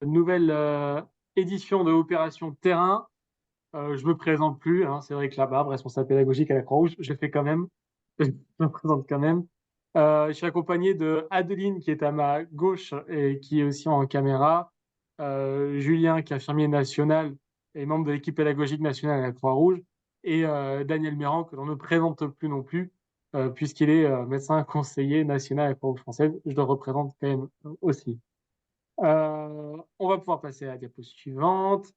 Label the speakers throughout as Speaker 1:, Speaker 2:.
Speaker 1: nouvelle édition de Opération Terrain. Je me présente plus, hein, c'est vrai que la barbe, responsable pédagogique à la Croix-Rouge, je le fais quand même. Je me présente quand même. Je suis accompagné de Adeline qui est à ma gauche et qui est aussi en caméra. Julien qui est infirmier national et membre de l'équipe pédagogique nationale à la Croix-Rouge. Et Daniel Méran que l'on ne présente plus non plus puisqu'il est médecin conseiller national à la Croix-Rouge française. Je le représente quand même aussi. On va pouvoir passer à la diapo suivante.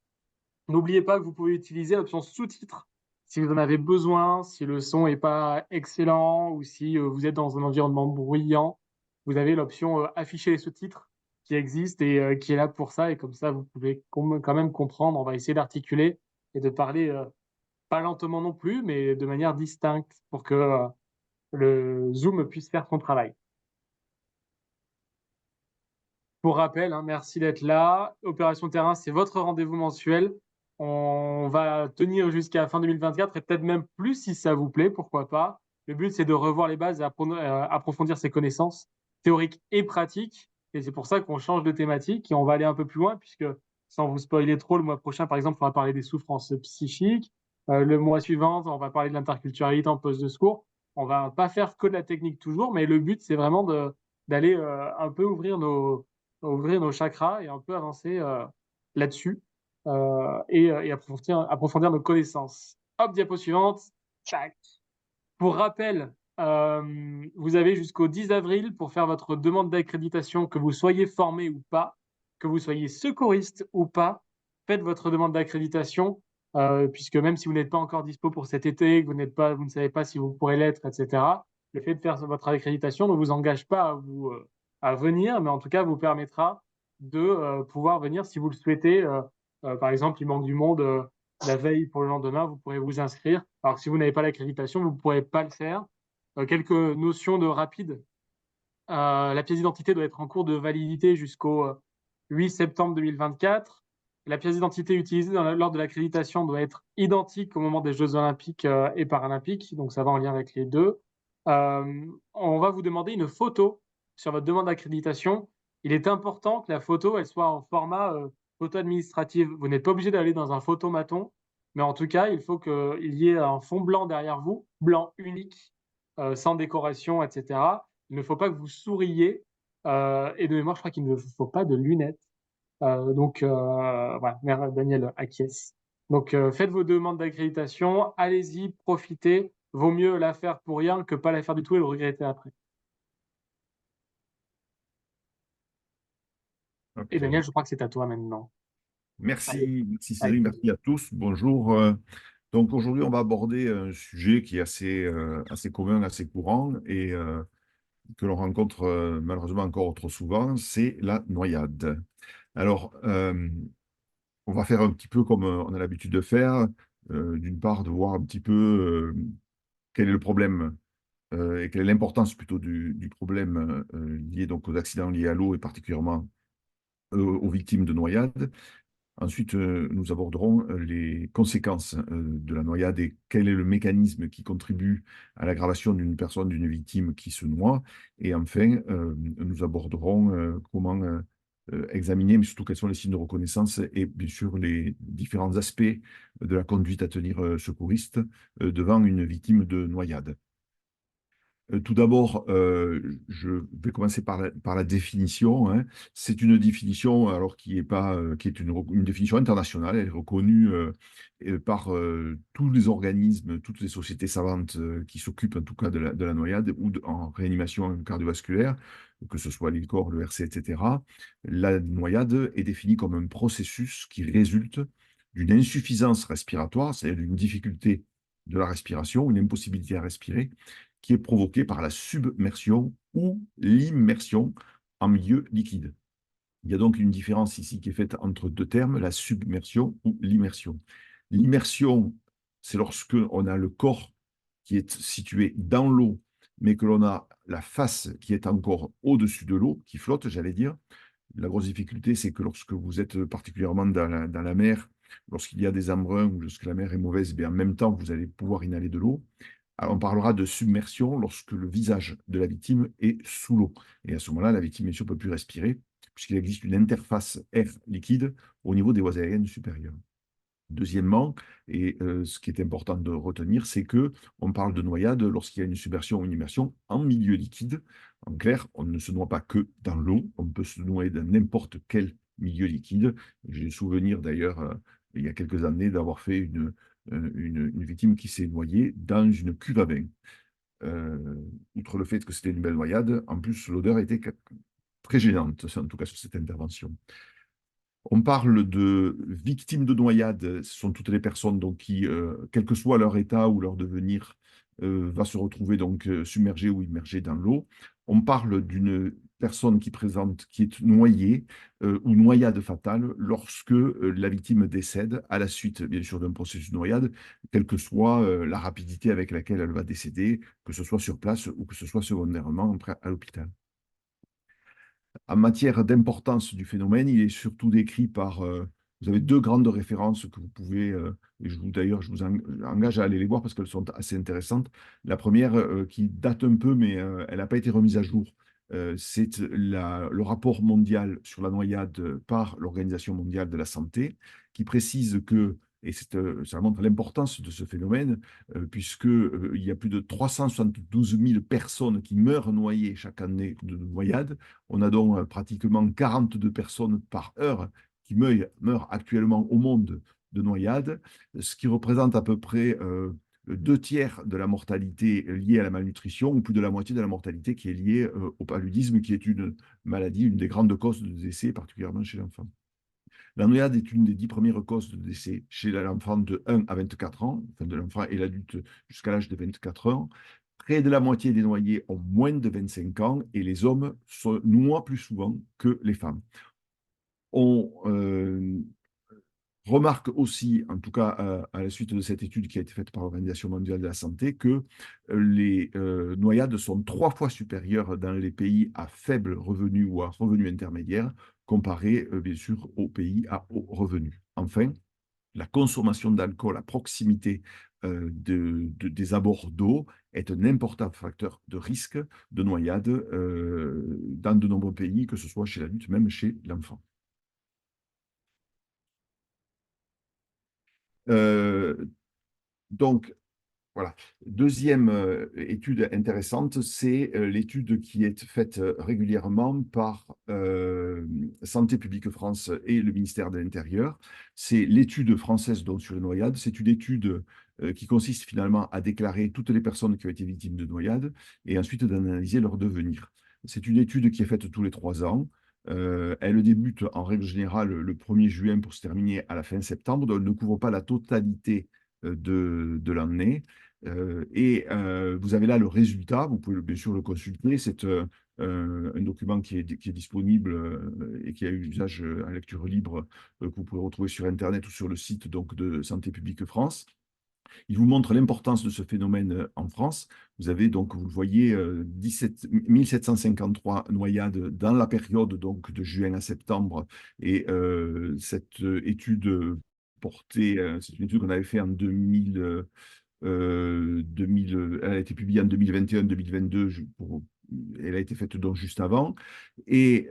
Speaker 1: N'oubliez pas que vous pouvez utiliser l'option sous-titres si vous en avez besoin, si le son n'est pas excellent ou si vous êtes dans un environnement bruyant. Vous avez l'option afficher les sous-titres qui existe et qui est là pour ça. Et comme ça, vous pouvez quand même comprendre. On va essayer d'articuler et de parler pas lentement non plus, mais de manière distincte pour que le Zoom puisse faire son travail. Pour rappel, hein, merci d'être là. Opération Terrain, c'est votre rendez-vous mensuel. On va tenir jusqu'à fin 2024 et peut-être même plus si ça vous plaît, pourquoi pas. Le but, c'est de revoir les bases et approfondir ses connaissances théoriques et pratiques. Et c'est pour ça qu'on change de thématique et on va aller un peu plus loin, puisque sans vous spoiler trop, le mois prochain, par exemple, on va parler des souffrances psychiques. Le mois suivant, on va parler de l'interculturalité en poste de secours. On va pas faire que de la technique toujours, mais le but, c'est vraiment d'aller un peu ouvrir nos chakras et un peu avancer là-dessus et approfondir nos connaissances. Hop, diapo suivante. Tchac. Pour rappel, vous avez jusqu'au 10 avril pour faire votre demande d'accréditation, que vous soyez formé ou pas, que vous soyez secouriste ou pas, faites votre demande d'accréditation, puisque même si vous n'êtes pas encore dispo pour cet été, que vous ne savez pas si vous pourrez l'être, etc., le fait de faire votre accréditation ne vous engage pas à venir, mais en tout cas vous permettra de pouvoir venir si vous le souhaitez. Par exemple, il manque du monde la veille pour le lendemain, vous pourrez vous inscrire. Alors, si vous n'avez pas l'accréditation, vous ne pourrez pas le faire. Quelques notions de rapide. La pièce d'identité doit être en cours de validité jusqu'au 8 septembre 2024. La pièce d'identité utilisée lors de l'accréditation doit être identique au moment des Jeux olympiques et paralympiques, donc ça va en lien avec les deux. On va vous demander une photo sur votre demande d'accréditation. Il est important que la photo elle soit en format photo administrative. Vous n'êtes pas obligé d'aller dans un photomaton, mais en tout cas, il faut qu'il y ait un fond blanc derrière vous, blanc unique, sans décoration, etc. Il ne faut pas que vous souriez. Et de mémoire, je crois qu'il ne faut pas de lunettes. Voilà, Mère Daniel acquiesce. Donc, faites vos demandes d'accréditation, allez-y, profitez. Vaut mieux la faire pour rien que pas la faire du tout et le regretter après. Et
Speaker 2: Ok.
Speaker 1: Daniel, je crois que c'est à toi maintenant. Allez,
Speaker 2: Merci
Speaker 1: avec
Speaker 2: Cédric,
Speaker 1: plaisir.
Speaker 2: merci à tous. Bonjour. Donc aujourd'hui, on va aborder un sujet qui est assez commun, assez courant et que l'on rencontre malheureusement encore trop souvent, c'est la noyade. Alors, on va faire un petit peu comme on a l'habitude de faire, d'une part de voir un petit peu quel est le problème et quelle est l'importance plutôt du problème lié donc aux accidents liés à l'eau et particulièrement aux victimes de noyade. Ensuite, nous aborderons les conséquences de la noyade et quel est le mécanisme qui contribue à l'aggravation d'une personne, d'une victime qui se noie. Et enfin, nous aborderons comment examiner, mais surtout quels sont les signes de reconnaissance et bien sûr les différents aspects de la conduite à tenir secouriste devant une victime de noyade. Tout d'abord, je vais commencer par la définition, hein. C'est une définition alors qui est pas, qui est une définition internationale. Elle est reconnue par tous les organismes, toutes les sociétés savantes qui s'occupent en tout cas de la noyade ou en réanimation cardiovasculaire, que ce soit l'INCOR, le RC, etc. La noyade est définie comme un processus qui résulte d'une insuffisance respiratoire, c'est-à-dire d'une difficulté de la respiration, une impossibilité à respirer qui est provoquée par la submersion ou l'immersion en milieu liquide. Il y a donc une différence ici qui est faite entre deux termes, la submersion ou l'immersion. L'immersion, c'est lorsque on a le corps qui est situé dans l'eau, mais que l'on a la face qui est encore au-dessus de l'eau, qui flotte, j'allais dire. La grosse difficulté, c'est que lorsque vous êtes particulièrement dans la mer, lorsqu'il y a des embruns ou lorsque la mer est mauvaise, bien, en même temps, vous allez pouvoir inhaler de l'eau. Alors, on parlera de submersion lorsque le visage de la victime est sous l'eau. Et à ce moment-là, la victime, bien sûr, ne peut plus respirer puisqu'il existe une interface air liquide au niveau des voies aériennes supérieures. Deuxièmement, et ce qui est important de retenir, c'est que on parle de noyade lorsqu'il y a une submersion ou une immersion en milieu liquide. En clair, on ne se noie pas que dans l'eau, on peut se noyer dans n'importe quel milieu liquide. J'ai le souvenir d'ailleurs, il y a quelques années, d'avoir fait une victime qui s'est noyée dans une cuve à vin. Outre le fait que c'était une belle noyade, en plus l'odeur était très gênante, en tout cas sur cette intervention. On parle de victimes de noyade, ce sont toutes les personnes donc, qui, quel que soit leur état ou leur devenir, va se retrouver donc submergée ou immergée dans l'eau. On parle d'une personne qui est noyée ou noyade fatale lorsque la victime décède à la suite, bien sûr, d'un processus de noyade, quelle que soit la rapidité avec laquelle elle va décéder, que ce soit sur place ou que ce soit secondairement après à l'hôpital. En matière d'importance du phénomène, il est surtout décrit par, vous avez deux grandes références que vous pouvez, et d'ailleurs, je vous engage à aller les voir parce qu'elles sont assez intéressantes. La première, qui date un peu, mais elle n'a pas été remise à jour, c'est le rapport mondial sur la noyade par l'Organisation mondiale de la santé, qui précise que, et ça montre l'importance de ce phénomène, puisque il y a plus de 372 000 personnes qui meurent noyées chaque année de noyade. On a donc pratiquement 42 personnes par heure qui meurent actuellement au monde de noyade, ce qui représente à peu près deux tiers de la mortalité liée à la malnutrition, ou plus de la moitié de la mortalité qui est liée au paludisme, qui est une maladie, une des grandes causes de décès, particulièrement chez l'enfant. La noyade est une des 10 premières causes de décès chez l'enfant de 1 à 24 ans, enfin de l'enfant et l'adulte jusqu'à l'âge de 24 ans. Près de la moitié des noyés ont moins de 25 ans et les hommes se noient plus souvent que les femmes. On remarque aussi, en tout cas à la suite de cette étude qui a été faite par l'Organisation mondiale de la santé, que les noyades sont 3 fois supérieures dans les pays à faible revenu ou à revenu intermédiaire, comparé bien sûr aux pays à haut revenu. Enfin, la consommation d'alcool à proximité des abords d'eau est un important facteur de risque de noyade dans de nombreux pays, que ce soit chez l'adulte, même chez l'enfant. Euh, donc, voilà. Deuxième étude intéressante, c'est l'étude qui est faite régulièrement par Santé publique France et le ministère de l'Intérieur. C'est l'étude française donc, sur les noyades. C'est une étude qui consiste finalement à déclarer toutes les personnes qui ont été victimes de noyades et ensuite d'analyser leur devenir. C'est une étude qui est faite tous les 3 ans. Elle débute en règle générale le 1er juin pour se terminer à la fin septembre. Donc, elle ne couvre pas la totalité de l'année. Vous avez là le résultat, vous pouvez bien sûr le consulter. C'est un document qui est disponible et qui a usage à lecture libre que vous pouvez retrouver sur Internet ou sur le site donc, de Santé publique France. Il vous montre l'importance de ce phénomène en France. Vous avez donc, vous le voyez, 1753 noyades dans la période donc, de juin à septembre. Et cette étude c'est une étude qu'on avait fait en 2000, elle a été publiée en 2021-2022, elle a été faite donc juste avant. Et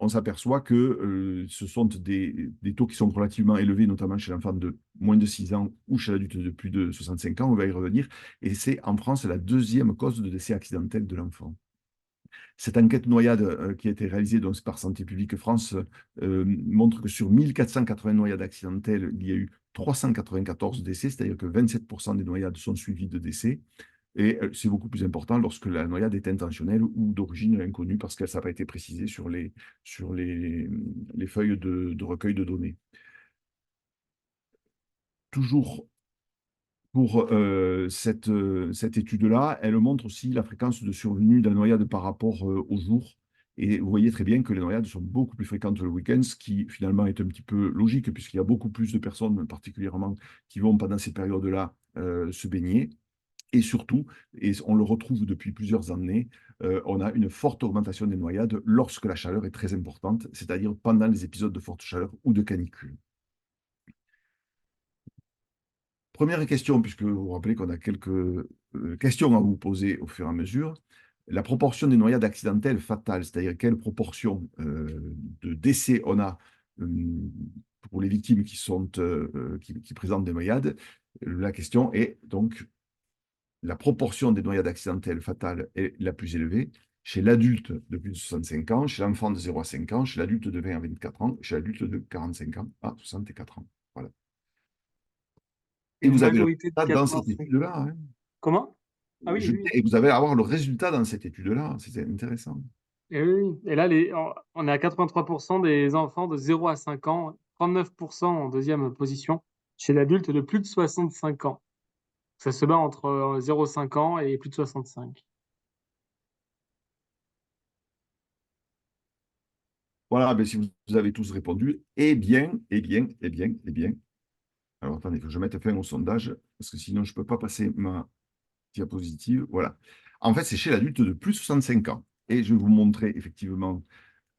Speaker 2: on s'aperçoit que ce sont des taux qui sont relativement élevés, notamment chez l'enfant de moins de 6 ans ou chez l'adulte de plus de 65 ans, on va y revenir. Et c'est en France la deuxième cause de décès accidentel de l'enfant. Cette enquête noyade qui a été réalisée donc, par Santé publique France montre que sur 1480 noyades accidentelles, il y a eu 394 décès, c'est-à-dire que 27% des noyades sont suivies de décès. Et c'est beaucoup plus important lorsque la noyade est intentionnelle ou d'origine inconnue parce que ça n'a pas été précisé sur les feuilles de recueil de données. Toujours pour cette étude-là, elle montre aussi la fréquence de survenue d'un noyade par rapport au jour. Et vous voyez très bien que les noyades sont beaucoup plus fréquentes le week-end, ce qui finalement est un petit peu logique, puisqu'il y a beaucoup plus de personnes, particulièrement, qui vont pendant ces périodes-là se baigner. Et surtout, et on le retrouve depuis plusieurs années, on a une forte augmentation des noyades lorsque la chaleur est très importante, c'est-à-dire pendant les épisodes de forte chaleur ou de canicule. Première question, puisque vous vous rappelez qu'on a quelques questions à vous poser au fur et à mesure. la proportion des noyades accidentelles fatales, c'est-à-dire quelle proportion de décès on a pour les victimes qui présentent des noyades, la question est donc la proportion des noyades accidentelles fatales est la plus élevée chez l'adulte de plus de 65 ans, chez l'enfant de 0 à 5 ans, chez l'adulte de 20 à 24 ans, chez l'adulte de 45 ans à 64 ans. Voilà. Et
Speaker 1: Une
Speaker 2: vous avez le
Speaker 1: majorité de
Speaker 2: résultat dans cette
Speaker 1: 85.
Speaker 2: étude-là. Hein.
Speaker 1: Comment? Ah oui, oui.
Speaker 2: Et vous allez avoir le résultat dans cette étude-là. C'est intéressant.
Speaker 1: Et oui, oui. Et là, on est à 83% des enfants de 0 à 5 ans, 39% en deuxième position chez l'adulte de plus de 65 ans. Ça se bat entre 0,5 ans et plus de 65.
Speaker 2: Voilà, ben, si vous avez tous répondu, eh bien, eh bien, eh bien, eh bien. Alors attendez, que je mette fin au sondage, parce que sinon je ne peux pas passer ma diapositive. Voilà. En fait, c'est chez l'adulte de plus de 65 ans. Et je vais vous montrer effectivement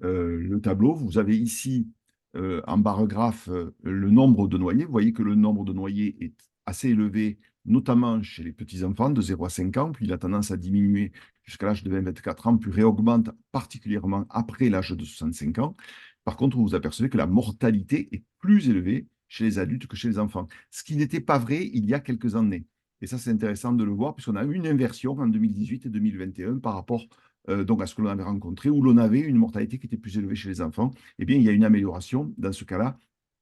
Speaker 2: le tableau. Vous avez ici en barre graphe le nombre de noyés. Vous voyez que le nombre de noyés est assez élevé, notamment chez les petits-enfants de 0 à 5 ans, puis il a tendance à diminuer jusqu'à l'âge de 24 ans, puis réaugmente particulièrement après l'âge de 65 ans. Par contre, vous vous apercevez que la mortalité est plus élevée chez les adultes que chez les enfants, ce qui n'était pas vrai il y a quelques années. Et ça, c'est intéressant de le voir, puisqu'on a eu une inversion en 2018 et 2021 par rapport donc à ce que l'on avait rencontré, où l'on avait une mortalité qui était plus élevée chez les enfants. Eh bien, il y a une amélioration dans ce cas-là,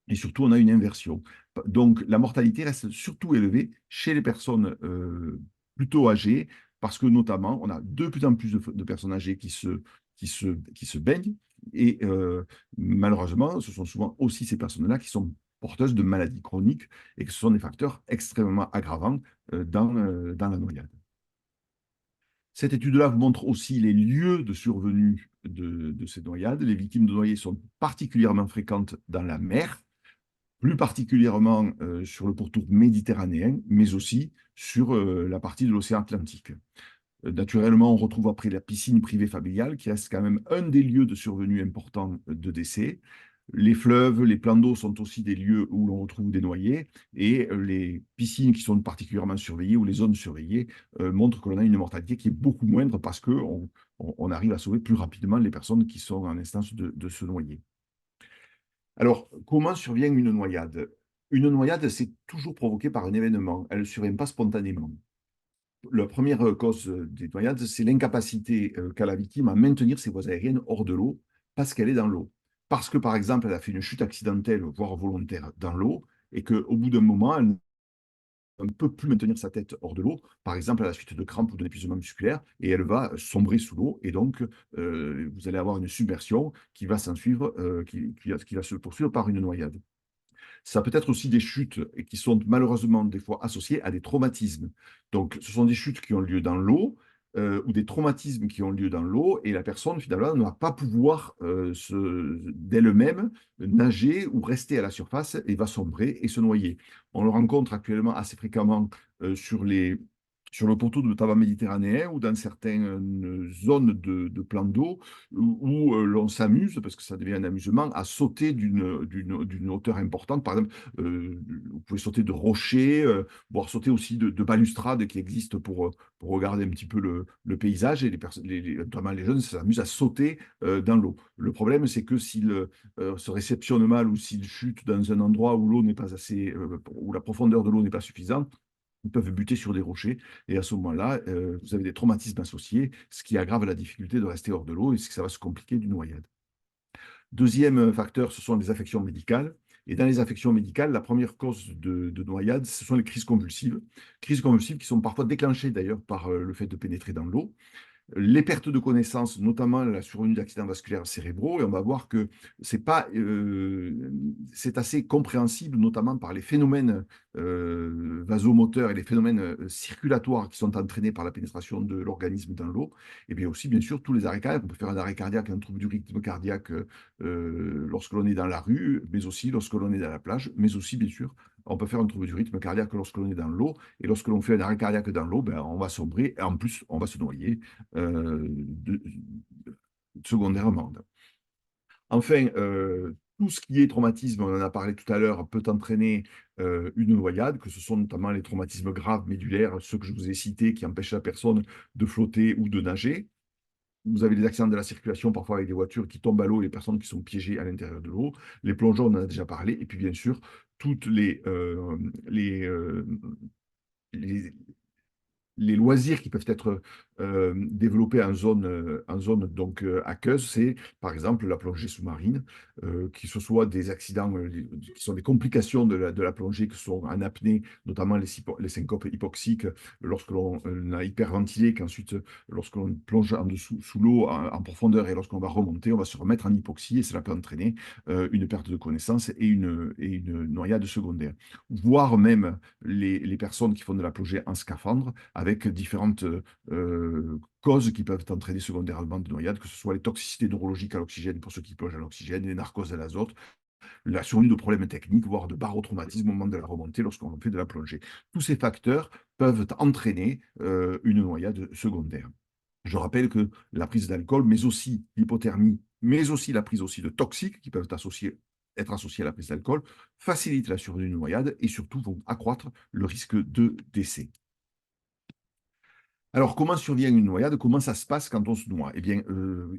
Speaker 2: et surtout, on a une inversion. Donc, la mortalité reste surtout élevée chez les personnes plutôt âgées, parce que notamment, on a de plus en plus de personnes âgées qui se baignent, et malheureusement, ce sont souvent aussi ces personnes-là qui sont porteuses de maladies chroniques, et que ce sont des facteurs extrêmement aggravants dans la noyade. Cette étude-là vous montre aussi les lieux de survenue de ces noyades. Les victimes de noyés sont particulièrement fréquentes dans la mer, plus particulièrement sur le pourtour méditerranéen, mais aussi sur la partie de l'océan Atlantique. Naturellement, on retrouve après la piscine privée familiale, qui reste quand même un des lieux de survenue importants de décès. Les fleuves, les plans d'eau sont aussi des lieux où l'on retrouve des noyés, et les piscines qui sont particulièrement surveillées ou les zones surveillées montrent que l'on a une mortalité qui est beaucoup moindre parce qu'on arrive à sauver plus rapidement les personnes qui sont en instance de se noyer. Alors, comment survient une noyade? Une noyade, c'est toujours provoqué par un événement. Elle ne survient pas spontanément. La première cause des noyades, c'est l'incapacité qu'a la victime à maintenir ses voies aériennes hors de l'eau parce qu'elle est dans l'eau. Parce que, par exemple, elle a fait une chute accidentelle, voire volontaire, dans l'eau, et qu'au bout d'un moment, elle ne peut plus maintenir sa tête hors de l'eau, par exemple à la suite de crampes ou d'un épuisement musculaire, et elle va sombrer sous l'eau, et donc vous allez avoir une submersion qui va s'en suivre, qui va se poursuivre par une noyade. Ça peut être aussi des chutes qui sont malheureusement des fois associées à des traumatismes. Donc, ce sont des chutes qui ont lieu dans l'eau ou des traumatismes qui ont lieu dans l'eau et la personne, finalement, ne va pas pouvoir d'elle-même nager ou rester à la surface et va sombrer et se noyer. On le rencontre actuellement assez fréquemment sur le pourtour de tabac méditerranéen ou dans certaines zones de plans d'eau où l'on s'amuse, parce que ça devient un amusement, à sauter d'une hauteur importante. Par exemple, vous pouvez sauter de rochers, voire sauter aussi de balustrades qui existent pour regarder un petit peu le paysage. Et notamment les jeunes s'amusent à sauter dans l'eau. Le problème, c'est que s'ils se réceptionnent mal ou s'ils chutent dans un endroit où l'eau n'est pas assez, où la profondeur de l'eau n'est pas suffisante, ils peuvent buter sur des rochers, et à ce moment-là, vous avez des traumatismes associés, ce qui aggrave la difficulté de rester hors de l'eau, et ça va se compliquer d'une noyade. Deuxième facteur, ce sont les affections médicales. Et dans les affections médicales, la première cause de noyade, ce sont les crises convulsives. Crises convulsives qui sont parfois déclenchées d'ailleurs par le fait de pénétrer dans l'eau, les pertes de connaissances, notamment la survenue d'accidents vasculaires cérébraux, et on va voir que c'est assez compréhensible, notamment par les phénomènes vasomoteurs et les phénomènes circulatoires qui sont entraînés par la pénétration de l'organisme dans l'eau, et bien aussi, bien sûr, tous les arrêts cardiaques. On peut faire un arrêt cardiaque, un trouble du rythme cardiaque lorsque l'on est dans la rue, mais aussi lorsque l'on est dans la plage, mais aussi, bien sûr, on peut faire un trouble du rythme cardiaque lorsque l'on est dans l'eau, et lorsque l'on fait un arrêt cardiaque dans l'eau, ben, on va sombrer, et en plus, on va se noyer secondairement. Enfin, tout ce qui est traumatisme, on en a parlé tout à l'heure, peut entraîner une noyade, que ce sont notamment les traumatismes graves médulaires, ceux que je vous ai cités, qui empêchent la personne de flotter ou de nager. vous avez des accidents de la circulation, parfois avec des voitures qui tombent à l'eau, les personnes qui sont piégées à l'intérieur de l'eau, les plongeurs, on en a déjà parlé, et puis bien sûr, toutes les, euh, les, les loisirs qui peuvent être développés en zone donc, aqueuse, c'est par exemple la plongée sous-marine, que ce soit des accidents qui sont des complications de la plongée, que ce sont en apnée, notamment les syncopes hypoxiques, lorsque l'on a hyperventilé, qu'ensuite, lorsque l'on plonge en dessous, sous l'eau en profondeur et lorsqu'on va remonter, on va se remettre en hypoxie et cela peut entraîner une perte de connaissance et une noyade secondaire. Voire même les personnes qui font de la plongée en scaphandre avec différentes causes qui peuvent entraîner secondairement de noyade, que ce soit les toxicités neurologiques à l'oxygène pour ceux qui plongent à l'oxygène, les narcoses à l'azote, la survenue de problèmes techniques, voire de barotraumatisme au moment de la remontée lorsqu'on fait de la plongée. Tous ces facteurs peuvent entraîner une noyade secondaire. Je rappelle que la prise d'alcool, mais aussi l'hypothermie, mais aussi la prise aussi de toxiques qui peuvent être associés à la prise d'alcool, facilitent la survenue d'une noyade et surtout vont accroître le risque de décès. Alors, comment survient une noyade? Comment ça se passe quand on se noie? Eh bien,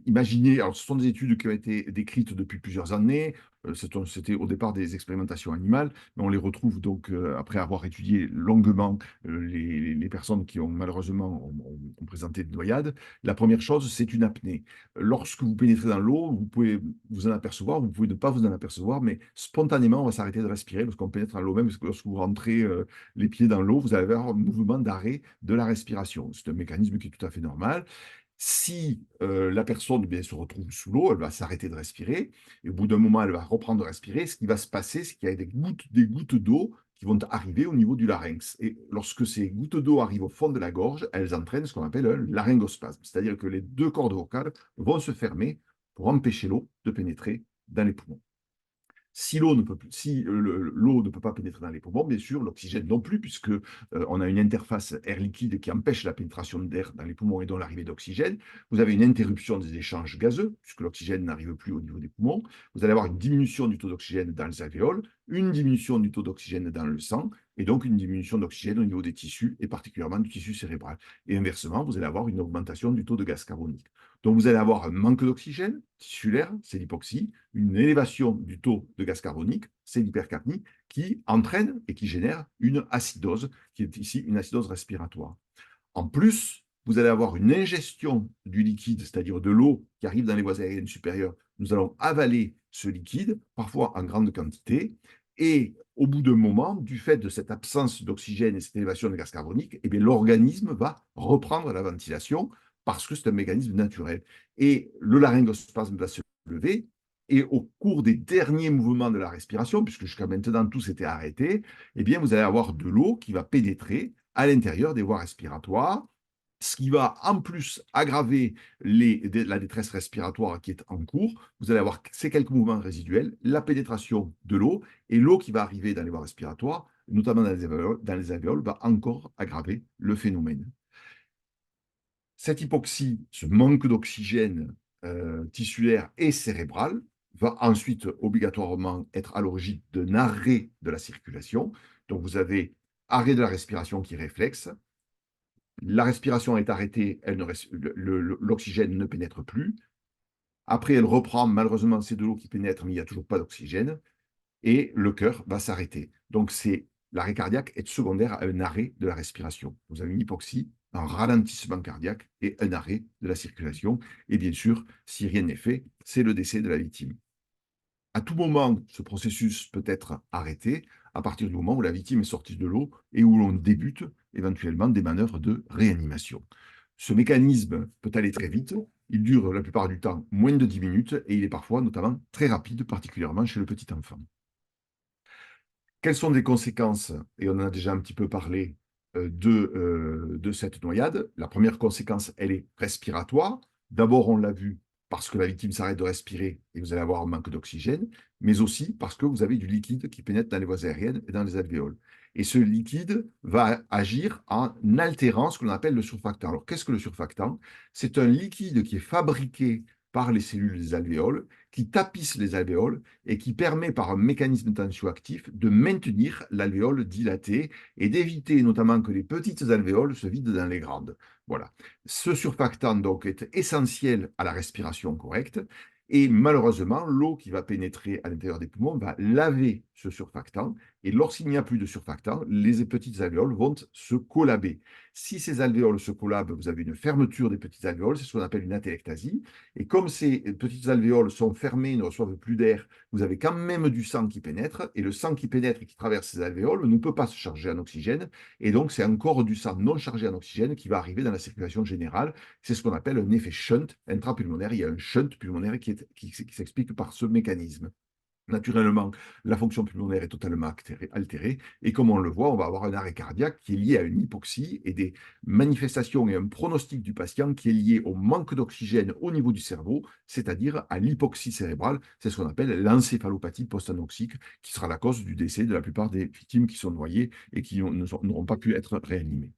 Speaker 2: imaginez, alors ce sont des études qui ont été décrites depuis plusieurs années. C'était au départ des expérimentations animales, mais on les retrouve donc après avoir étudié longuement les personnes qui ont malheureusement ont présenté de noyades. La première chose, c'est une apnée. Lorsque vous pénétrez dans l'eau, vous pouvez vous en apercevoir, vous pouvez ne pas vous en apercevoir, mais spontanément, on va s'arrêter de respirer lorsqu'on pénètre dans l'eau, même lorsque vous rentrez les pieds dans l'eau, vous allez avoir un mouvement d'arrêt de la respiration. C'est un mécanisme qui est tout à fait normal. Si la personne bien, se retrouve sous l'eau, elle va s'arrêter de respirer, et au bout d'un moment, elle va reprendre de respirer. Ce qui va se passer, c'est qu'il y a des gouttes d'eau qui vont arriver au niveau du larynx. Et lorsque ces gouttes d'eau arrivent au fond de la gorge, elles entraînent ce qu'on appelle un laryngospasme, c'est-à-dire que les deux cordes vocales vont se fermer pour empêcher l'eau de pénétrer dans les poumons. Si l'eau ne peut plus, si l'eau ne peut pas pénétrer dans les poumons, bien sûr, l'oxygène non plus, puisque on a une interface air liquide qui empêche la pénétration d'air dans les poumons et donc l'arrivée d'oxygène. Vous avez une interruption des échanges gazeux, puisque l'oxygène n'arrive plus au niveau des poumons. Vous allez avoir une diminution du taux d'oxygène dans les alvéoles, une diminution du taux d'oxygène dans le sang, et donc une diminution d'oxygène au niveau des tissus, et particulièrement du tissu cérébral. Et inversement, vous allez avoir une augmentation du taux de gaz carbonique. Donc vous allez avoir un manque d'oxygène tissulaire, c'est l'hypoxie, une élévation du taux de gaz carbonique, c'est l'hypercapnie, qui entraîne et qui génère une acidose, qui est ici une acidose respiratoire. En plus, vous allez avoir une ingestion du liquide, c'est-à-dire de l'eau qui arrive dans les voies aériennes supérieures. Nous allons avaler ce liquide, parfois en grande quantité, et au bout d'un moment, du fait de cette absence d'oxygène et cette élévation de gaz carbonique, eh l'organisme va reprendre la ventilation parce que c'est un mécanisme naturel. Et le laryngospasme va se lever, et au cours des derniers mouvements de la respiration, puisque jusqu'à maintenant tout s'était arrêté, eh bien, vous allez avoir de l'eau qui va pénétrer à l'intérieur des voies respiratoires, ce qui va en plus aggraver la détresse respiratoire qui est en cours. Vous allez avoir ces quelques mouvements résiduels, la pénétration de l'eau, et l'eau qui va arriver dans les voies respiratoires, notamment dans les alvéoles, va encore aggraver le phénomène. Cette hypoxie, ce manque d'oxygène tissulaire et cérébral, va ensuite obligatoirement être à l'origine d'un arrêt de la circulation. Donc vous avez arrêt de la respiration qui est réflexe. La respiration est arrêtée, l'oxygène ne pénètre plus. Après, elle reprend, malheureusement, c'est de l'eau qui pénètre, mais il n'y a toujours pas d'oxygène. Et le cœur va s'arrêter. Donc, l'arrêt cardiaque est secondaire à un arrêt de la respiration. Vous avez une hypoxie, un ralentissement cardiaque et un arrêt de la circulation. Et bien sûr, si rien n'est fait, c'est le décès de la victime. À tout moment, ce processus peut être arrêté à partir du moment où la victime est sortie de l'eau et où l'on débute éventuellement des manœuvres de réanimation. Ce mécanisme peut aller très vite, il dure la plupart du temps moins de 10 minutes et il est parfois notamment très rapide, particulièrement chez le petit enfant. Quelles sont les conséquences, et on en a déjà un petit peu parlé, de cette noyade? La première conséquence, elle est respiratoire. D'abord, on l'a vu, parce que la victime s'arrête de respirer et vous allez avoir un manque d'oxygène, mais aussi parce que vous avez du liquide qui pénètre dans les voies aériennes et dans les alvéoles. Et ce liquide va agir en altérant ce qu'on appelle le surfactant. Alors, qu'est-ce que le surfactant? C'est un liquide qui est fabriqué par les cellules des alvéoles qui tapisse les alvéoles et qui permet par un mécanisme tensioactif de maintenir l'alvéole dilatée et d'éviter notamment que les petites alvéoles se vident dans les grandes. Voilà. Ce surfactant donc est essentiel à la respiration correcte. Et malheureusement, l'eau qui va pénétrer à l'intérieur des poumons va laver ce surfactant. Et lorsqu'il n'y a plus de surfactant, les petites alvéoles vont se collaber. Si ces alvéoles se collabent, vous avez une fermeture des petites alvéoles, c'est ce qu'on appelle une atelectasie. Et comme ces petites alvéoles sont fermées, ne reçoivent plus d'air, vous avez quand même du sang qui pénètre. Et le sang qui pénètre et qui traverse ces alvéoles ne peut pas se charger en oxygène. Et donc, c'est encore du sang non chargé en oxygène qui va arriver dans la circulation générale. C'est ce qu'on appelle un effet shunt intrapulmonaire. Il y a un shunt pulmonaire qui s'explique par ce mécanisme. Naturellement, la fonction pulmonaire est totalement altérée et comme on le voit, on va avoir un arrêt cardiaque qui est lié à une hypoxie et des manifestations et un pronostic du patient qui est lié au manque d'oxygène au niveau du cerveau, c'est-à-dire à l'hypoxie cérébrale. C'est ce qu'on appelle l'encéphalopathie post-anoxique qui sera la cause du décès de la plupart des victimes qui sont noyées et qui n'auront pas pu être réanimées.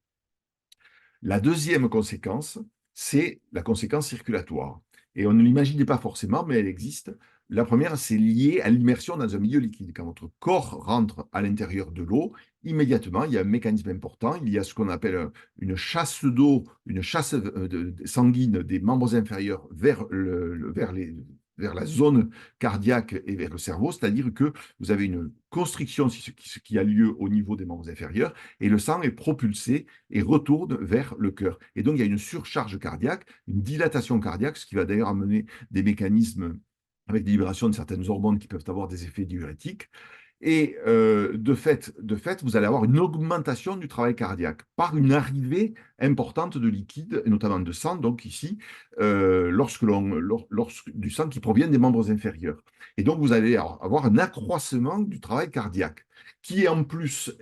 Speaker 2: La deuxième conséquence, c'est la conséquence circulatoire. Et on ne l'imaginait pas forcément, mais elle existe. La première, c'est lié à l'immersion dans un milieu liquide. Quand votre corps rentre à l'intérieur de l'eau, immédiatement, il y a un mécanisme important. Il y a ce qu'on appelle une chasse d'eau, une chasse sanguine des membres inférieurs vers la zone cardiaque et vers le cerveau, c'est-à-dire que vous avez une constriction qui a lieu au niveau des membres inférieurs et le sang est propulsé et retourne vers le cœur. Et donc, il y a une surcharge cardiaque, une dilatation cardiaque, ce qui va d'ailleurs amener des mécanismes avec des libérations de certaines hormones qui peuvent avoir des effets diurétiques. Et de fait, vous allez avoir une augmentation du travail cardiaque par une arrivée importante de liquide, et notamment de sang, donc ici, du sang qui provient des membres inférieurs. Et donc, vous allez avoir un accroissement du travail cardiaque, qui est en plus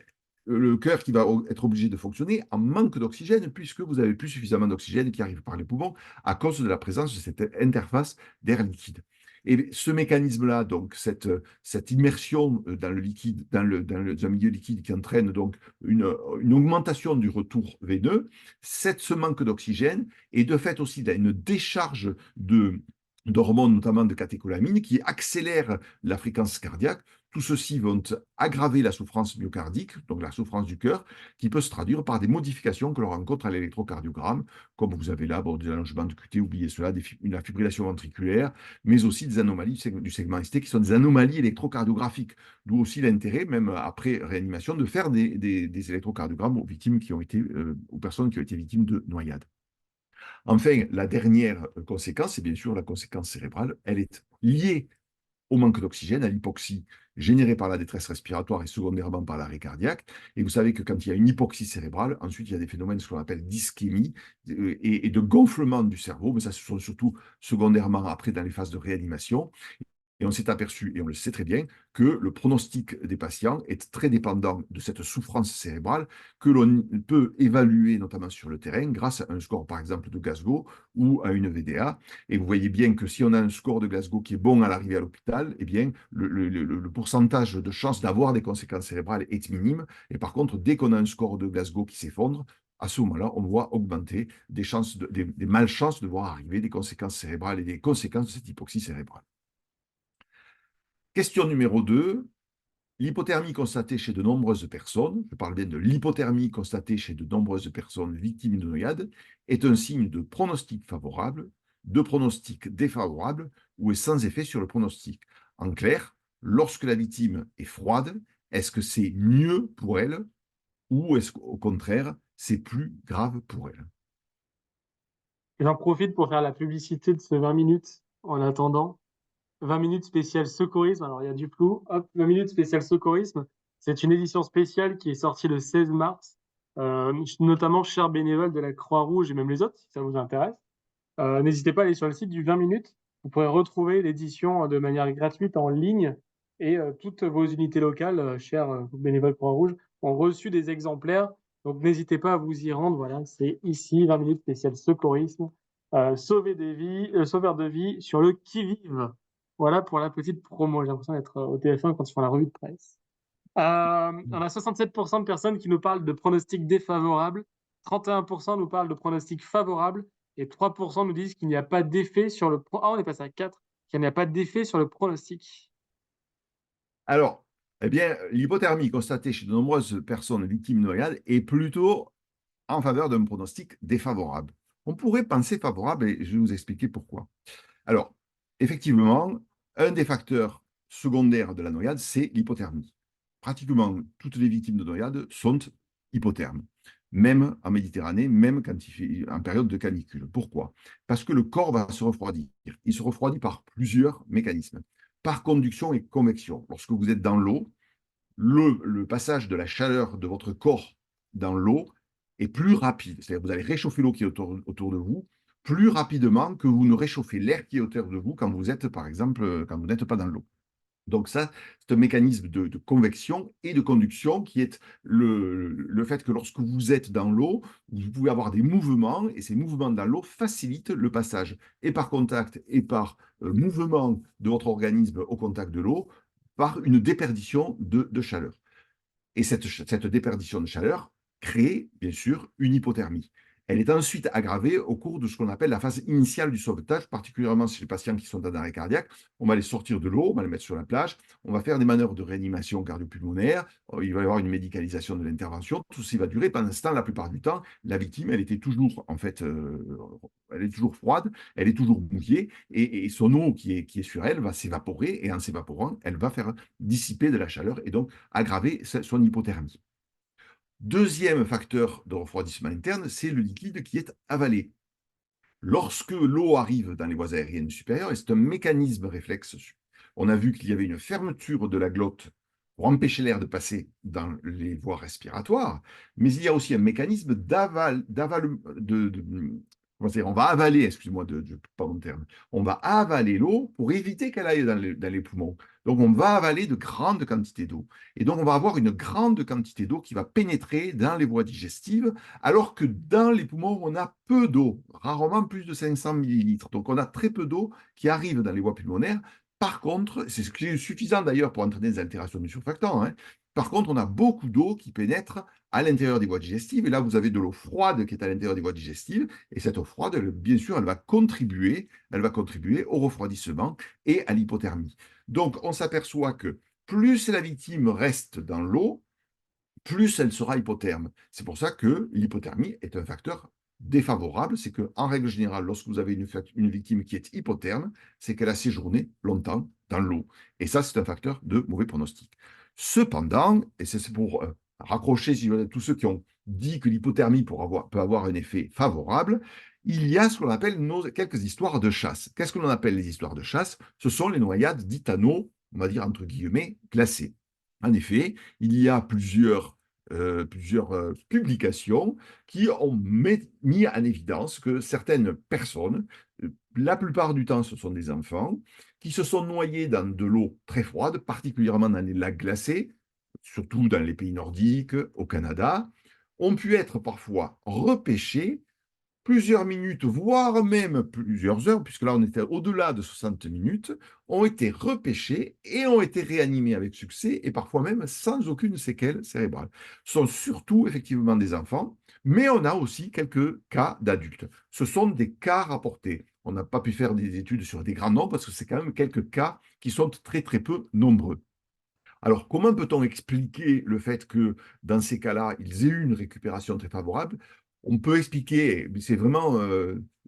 Speaker 2: le cœur qui va être obligé de fonctionner en manque d'oxygène, puisque vous n'avez plus suffisamment d'oxygène qui arrive par les poumons à cause de la présence de cette interface d'air liquide. Et ce mécanisme-là, donc cette immersion dans le liquide, dans un milieu liquide qui entraîne donc une augmentation du retour veineux, ce manque d'oxygène et de fait aussi une décharge d'hormones, notamment de catécholamines, qui accélèrent la fréquence cardiaque. Tout ceci vont aggraver la souffrance myocardique, donc la souffrance du cœur, qui peut se traduire par des modifications que l'on rencontre à l'électrocardiogramme, comme vous avez là des allongements de QT, oubliez cela, la fibrillation ventriculaire, mais aussi des anomalies du segment ST qui sont des anomalies électrocardiographiques. D'où aussi l'intérêt, même après réanimation, de faire des électrocardiogrammes aux victimes aux personnes qui ont été victimes de noyades. Enfin, la dernière conséquence, c'est bien sûr la conséquence cérébrale. Elle est liée au manque d'oxygène, à l'hypoxie générée par la détresse respiratoire et secondairement par l'arrêt cardiaque. Et vous savez que quand il y a une hypoxie cérébrale, ensuite il y a des phénomènes ce qu'on appelle d'ischémie et de gonflement du cerveau, mais ça ce sont surtout secondairement après dans les phases de réanimation. Et on s'est aperçu, et on le sait très bien, que le pronostic des patients est très dépendant de cette souffrance cérébrale que l'on peut évaluer notamment sur le terrain grâce à un score par exemple de Glasgow ou à une VDA. Et vous voyez bien que si on a un score de Glasgow qui est bon à l'arrivée à l'hôpital, eh bien le pourcentage de chances d'avoir des conséquences cérébrales est minime. Et par contre, dès qu'on a un score de Glasgow qui s'effondre, à ce moment-là, on voit augmenter des malchances de voir arriver des conséquences cérébrales et des conséquences de cette hypoxie cérébrale. Question numéro 2, l'hypothermie constatée chez de nombreuses personnes, je parle bien de l'hypothermie constatée chez de nombreuses personnes victimes de noyades, est un signe de pronostic favorable, de pronostic défavorable ou est sans effet sur le pronostic. En clair, lorsque la victime est froide, est-ce que c'est mieux pour elle ou est-ce qu'au contraire, c'est plus grave pour elle?
Speaker 1: J'en profite pour faire la publicité de ce 20 minutes en attendant. 20 minutes spécial secourisme. Alors, il y a du flou. Hop, 20 minutes spécial secourisme. C'est une édition spéciale qui est sortie le 16 mars, notamment chers bénévoles de la Croix-Rouge et même les autres, si ça vous intéresse. N'hésitez pas à aller sur le site du 20 minutes. Vous pourrez retrouver l'édition de manière gratuite en ligne et toutes vos unités locales, chers bénévoles Croix-Rouge, ont reçu des exemplaires. Donc, n'hésitez pas à vous y rendre. Voilà, c'est ici, 20 minutes spécial secourisme. Sauver des vies, sauveur de vie sur le qui-vive. Voilà pour la petite promo. J'ai l'impression d'être au téléphone quand ils font la revue de presse. On a 67% de personnes qui nous parlent de pronostics défavorables, 31% nous parlent de pronostics favorables et 3% nous disent qu'il n'y a pas d'effet sur le... Ah, on est passé à 4, qu'il n'y a pas d'effet sur le pronostic?
Speaker 2: Alors, eh bien, l'hypothermie constatée chez de nombreuses personnes victimes de noyade est plutôt en faveur d'un pronostic défavorable. On pourrait penser favorable et je vais vous expliquer pourquoi. Alors, effectivement, un des facteurs secondaires de la noyade, c'est l'hypothermie. Pratiquement toutes les victimes de noyade sont hypothermes, même en Méditerranée, même quand il fait en période de canicule. Pourquoi? Parce que le corps va se refroidir. Il se refroidit par plusieurs mécanismes, par conduction et convection. Lorsque vous êtes dans l'eau, le passage de la chaleur de votre corps dans l'eau est plus rapide. C'est-à-dire que vous allez réchauffer l'eau qui est autour de vous plus rapidement que vous ne réchauffez l'air qui est autour de vous quand vous êtes, par exemple, quand vous n'êtes pas dans l'eau. Donc ça, c'est un mécanisme de convection et de conduction qui est le fait que lorsque vous êtes dans l'eau, vous pouvez avoir des mouvements et ces mouvements dans l'eau facilitent le passage et par contact et par mouvement de votre organisme au contact de l'eau par une déperdition de chaleur. Et cette déperdition de chaleur crée, bien sûr, une hypothermie. Elle est ensuite aggravée au cours de ce qu'on appelle la phase initiale du sauvetage, particulièrement chez les patients qui sont en arrêt cardiaque. On va les sortir de l'eau, on va les mettre sur la plage, on va faire des manœuvres de réanimation cardio-pulmonaire, il va y avoir une médicalisation de l'intervention. Tout ceci va durer. Pendant ce temps, la plupart du temps, la victime, elle était toujours, en fait, elle est toujours froide, elle est toujours mouillée, et son eau qui est sur elle va s'évaporer, et en s'évaporant, elle va faire dissiper de la chaleur, et donc aggraver son hypothermie. Deuxième facteur de refroidissement interne, c'est le liquide qui est avalé. Lorsque l'eau arrive dans les voies aériennes supérieures, et c'est un mécanisme réflexe, on a vu qu'il y avait une fermeture de la glotte pour empêcher l'air de passer dans les voies respiratoires, mais il y a aussi un mécanisme on va avaler, excusez-moi, pas mon terme, on va avaler l'eau pour éviter qu'elle aille dans les poumons. Donc on va avaler de grandes quantités d'eau. Et donc on va avoir une grande quantité d'eau qui va pénétrer dans les voies digestives, alors que dans les poumons, on a peu d'eau, rarement plus de 500 millilitres. Donc on a très peu d'eau qui arrive dans les voies pulmonaires. Par contre, c'est ce qui est suffisant d'ailleurs pour entraîner des altérations du surfactant, hein. Par contre, on a beaucoup d'eau qui pénètre à l'intérieur des voies digestives. Et là, vous avez de l'eau froide qui est à l'intérieur des voies digestives. Et cette eau froide, bien sûr, elle va contribuer au refroidissement et à l'hypothermie. Donc, on s'aperçoit que plus la victime reste dans l'eau, plus elle sera hypotherme. C'est pour ça que l'hypothermie est un facteur défavorable. C'est qu'en règle générale, lorsque vous avez une victime qui est hypotherme, c'est qu'elle a séjourné longtemps dans l'eau. Et ça, c'est un facteur de mauvais pronostic. Cependant, et c'est pour raccrocher tous ceux qui ont dit que l'hypothermie peut avoir un effet favorable, il y a ce qu'on appelle quelques histoires de chasse. Qu'est-ce que l'on appelle les histoires de chasse? Ce sont les noyades dites à on va dire entre guillemets, glacées. En effet, il y a plusieurs publications qui ont mis en évidence que certaines personnes, la plupart du temps ce sont des enfants, qui se sont noyés dans de l'eau très froide, particulièrement dans les lacs glacés, surtout dans les pays nordiques, au Canada, ont pu être parfois repêchés plusieurs minutes, voire même plusieurs heures, puisque là on était au-delà de 60 minutes, ont été repêchés et ont été réanimés avec succès et parfois même sans aucune séquelle cérébrale. Ce sont surtout effectivement des enfants, mais on a aussi quelques cas d'adultes. Ce sont des cas rapportés. On n'a pas pu faire des études sur des grands nombres parce que c'est quand même quelques cas qui sont très très peu nombreux. Alors, comment peut-on expliquer le fait que dans ces cas-là, ils aient eu une récupération très favorable? On peut expliquer, mais c'est vraiment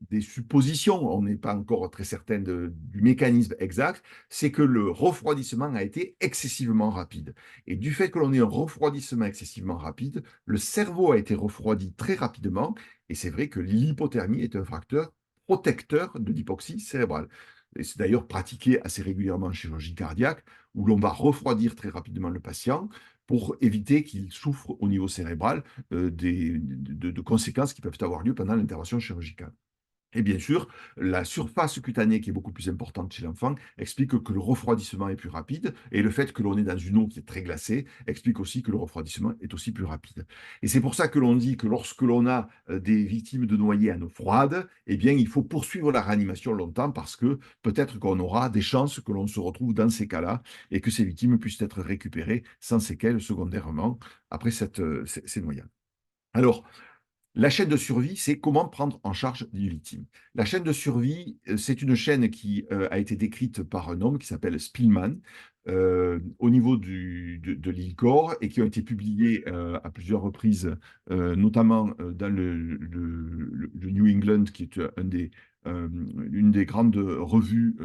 Speaker 2: des suppositions, on n'est pas encore très certain du mécanisme exact, c'est que le refroidissement a été excessivement rapide. Et du fait que l'on ait un refroidissement excessivement rapide, le cerveau a été refroidi très rapidement, et c'est vrai que l'hypothermie est un facteur protecteur de l'hypoxie cérébrale. Et c'est d'ailleurs pratiqué assez régulièrement en chirurgie cardiaque où l'on va refroidir très rapidement le patient pour éviter qu'il souffre au niveau cérébral de conséquences qui peuvent avoir lieu pendant l'intervention chirurgicale. Et bien sûr, la surface cutanée qui est beaucoup plus importante chez l'enfant explique que le refroidissement est plus rapide et le fait que l'on est dans une eau qui est très glacée explique aussi que le refroidissement est aussi plus rapide. Et c'est pour ça que l'on dit que lorsque l'on a des victimes de noyés en eau froide, eh bien, il faut poursuivre la réanimation longtemps parce que peut-être qu'on aura des chances que l'on se retrouve dans ces cas-là et que ces victimes puissent être récupérées sans séquelles secondairement après ces noyades. Alors, La chaîne de survie, c'est comment prendre en charge une victime. La chaîne de survie, c'est une chaîne qui a été décrite par un homme qui s'appelle Spillman au niveau de l'île Gore et qui ont été publiées à plusieurs reprises, notamment dans le New England, qui est une des grandes revues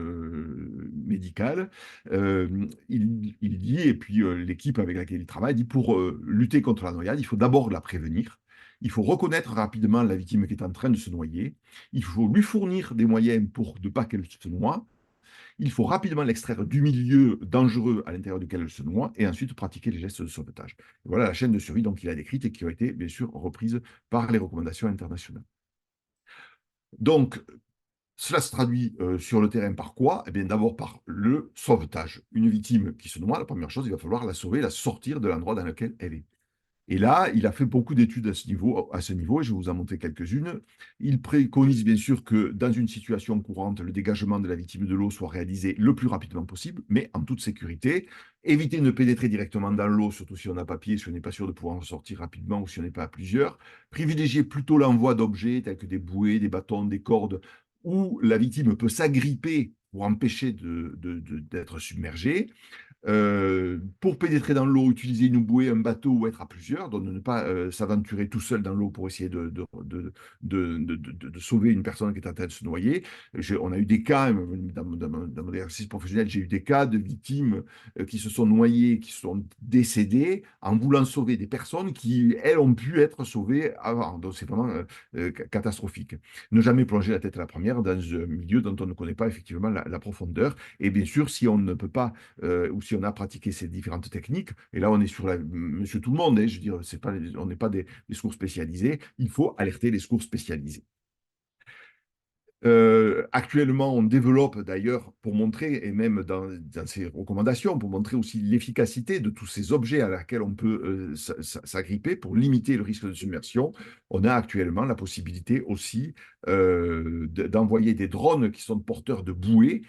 Speaker 2: médicales. Il dit, et puis l'équipe avec laquelle il travaille, dit pour lutter contre la noyade, il faut d'abord la prévenir. Il faut reconnaître rapidement la victime qui est en train de se noyer. Il faut lui fournir des moyens pour ne pas qu'elle se noie. Il faut rapidement l'extraire du milieu dangereux à l'intérieur duquel elle se noie et ensuite pratiquer les gestes de sauvetage. Et voilà la chaîne de survie qu'il a décrite et qui a été bien sûr reprise par les recommandations internationales. Donc, cela se traduit sur le terrain par quoi? Eh bien, d'abord par le sauvetage. Une victime qui se noie, la première chose, il va falloir la sauver, la sortir de l'endroit dans lequel elle est. Et là, il a fait beaucoup d'études à ce niveau, et je vais vous en montrer quelques-unes. Il préconise bien sûr que dans une situation courante, le dégagement de la victime de l'eau soit réalisé le plus rapidement possible, mais en toute sécurité. Éviter de pénétrer directement dans l'eau, surtout si on n'a pas pied, si on n'est pas sûr de pouvoir en sortir rapidement ou si on n'est pas à plusieurs. Privilégier plutôt l'envoi d'objets tels que des bouées, des bâtons, des cordes, où la victime peut s'agripper pour empêcher d'être submergée. Pour pénétrer dans l'eau, utiliser une bouée, un bateau ou être à plusieurs, donc de ne pas s'aventurer tout seul dans l'eau pour essayer de sauver une personne qui est en train de se noyer. On a eu des cas, dans mon exercice professionnel, j'ai eu des cas de victimes qui se sont noyées, qui sont décédées en voulant sauver des personnes qui, elles, ont pu être sauvées avant. Donc c'est vraiment catastrophique. Ne jamais plonger la tête à la première dans un milieu dont on ne connaît pas effectivement la profondeur. Et bien sûr, si on ne peut pas ou si on a pratiqué ces différentes techniques, et là on est sur monsieur tout le monde, hein, je veux dire, on n'est pas des secours spécialisés, il faut alerter les secours spécialisés. Actuellement, on développe d'ailleurs pour montrer, et même dans ces recommandations, pour montrer aussi l'efficacité de tous ces objets à laquelle on peut s'agripper pour limiter le risque de submersion. On a actuellement la possibilité aussi d'envoyer des drones qui sont porteurs de bouées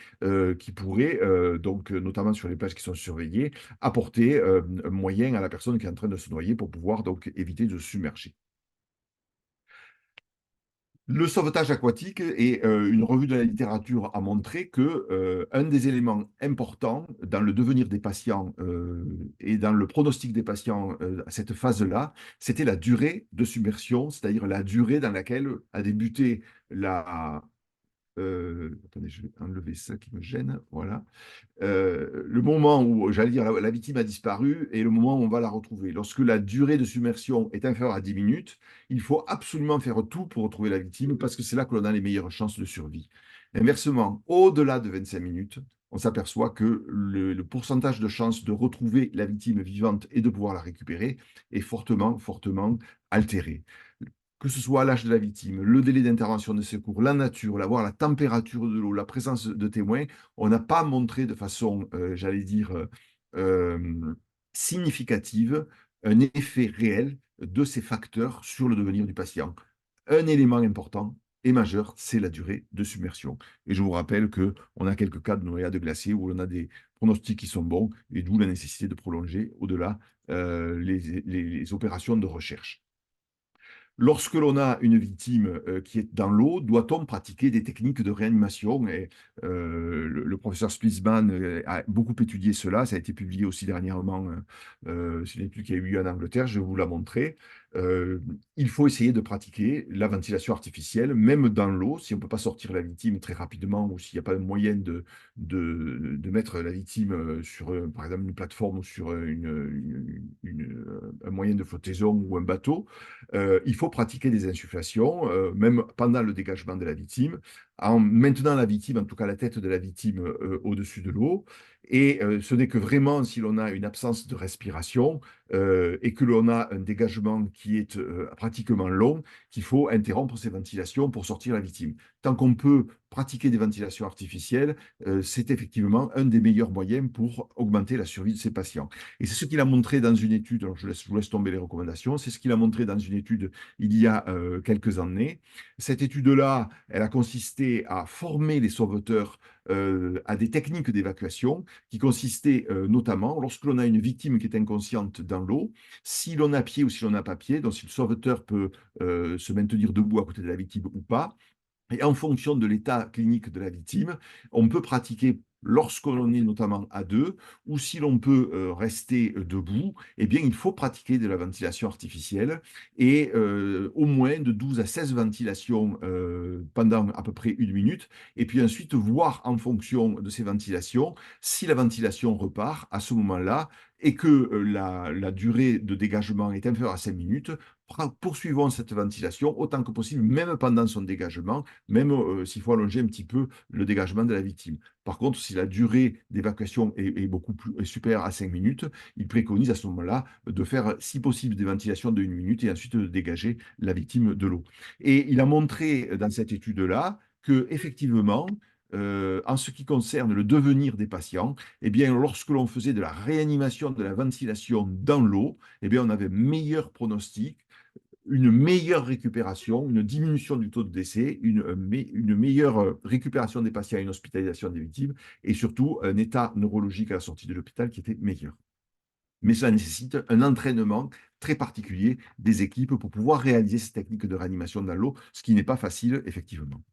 Speaker 2: qui pourraient, donc, notamment sur les plages qui sont surveillées, apporter un moyen à la personne qui est en train de se noyer pour pouvoir donc éviter de se submerger. Le sauvetage aquatique et une revue de la littérature a montré que un des éléments importants dans le devenir des patients et dans le pronostic des patients à cette phase-là, c'était la durée de submersion, c'est-à-dire la durée dans laquelle a débuté la... attendez, je vais enlever ça qui me gêne. Voilà. Le moment où, j'allais dire, la victime a disparu et le moment où on va la retrouver. Lorsque la durée de submersion est inférieure à 10 minutes, il faut absolument faire tout pour retrouver la victime parce que c'est là que l'on a les meilleures chances de survie. Inversement, au-delà de 25 minutes, on s'aperçoit que le pourcentage de chances de retrouver la victime vivante et de pouvoir la récupérer est fortement, fortement altéré, que ce soit l'âge de la victime, le délai d'intervention de secours, la nature, la température de l'eau, la présence de témoins, on n'a pas montré de façon, j'allais dire, euh, significative un effet réel de ces facteurs sur le devenir du patient. Un élément important et majeur, c'est la durée de submersion. Et je vous rappelle qu'on a quelques cas de noyade glacée où on a des pronostics qui sont bons, et d'où la nécessité de prolonger au-delà les opérations de recherche. Lorsque l'on a une victime qui est dans l'eau, doit-on pratiquer des techniques de réanimation? Et, le professeur Splisman a beaucoup étudié cela. Ça a été publié aussi dernièrement. C'est une étude qui a eu lieu en Angleterre. Je vais vous la montrer. Euh, il faut essayer de pratiquer la ventilation artificielle, même dans l'eau, si on ne peut pas sortir la victime très rapidement ou s'il n'y a pas de moyen de mettre la victime sur, par exemple, une plateforme ou sur un moyen de flottaison ou un bateau. Il faut pratiquer des insufflations, même pendant le dégagement de la victime, en maintenant la victime, en tout cas la tête de la victime, au-dessus de l'eau. Et ce n'est que vraiment si l'on a une absence de respiration et que l'on a un dégagement qui est pratiquement long qu'il faut interrompre ces ventilations pour sortir la victime. Tant qu'on peut pratiquer des ventilations artificielles, c'est effectivement un des meilleurs moyens pour augmenter la survie de ces patients. Et c'est ce qu'il a montré dans une étude, alors je vous laisse tomber les recommandations, c'est ce qu'il a montré dans une étude il y a quelques années. Cette étude-là, elle a consisté à former les sauveteurs à des techniques d'évacuation qui consistaient notamment, lorsque l'on a une victime qui est inconsciente dans l'eau, si l'on a pied ou si l'on n'a pas pied, donc si le sauveteur peut se maintenir debout à côté de la victime ou pas, et en fonction de l'état clinique de la victime, on peut pratiquer lorsqu'on est notamment à deux, ou si l'on peut rester debout, eh bien, il faut pratiquer de la ventilation artificielle et au moins de 12 à 16 ventilations pendant à peu près une minute, et puis ensuite voir en fonction de ces ventilations, si la ventilation repart à ce moment-là et que la durée de dégagement est inférieure à 5 minutes, poursuivons cette ventilation autant que possible, même pendant son dégagement, même s'il faut allonger un petit peu le dégagement de la victime. Par contre, si la durée d'évacuation est beaucoup plus supérieure à 5 minutes, il préconise à ce moment-là de faire, si possible, des ventilations de 1 minute et ensuite de dégager la victime de l'eau. Et il a montré dans cette étude-là que, effectivement, en ce qui concerne le devenir des patients, eh bien, lorsque l'on faisait de la réanimation, de la ventilation dans l'eau, eh bien, on avait meilleur pronostic, une meilleure récupération, une diminution du taux de décès, une meilleure récupération des patients et une hospitalisation des victimes, et surtout un état neurologique à la sortie de l'hôpital qui était meilleur. Mais cela nécessite un entraînement très particulier des équipes pour pouvoir réaliser ces techniques de réanimation dans l'eau, ce qui n'est pas facile, effectivement.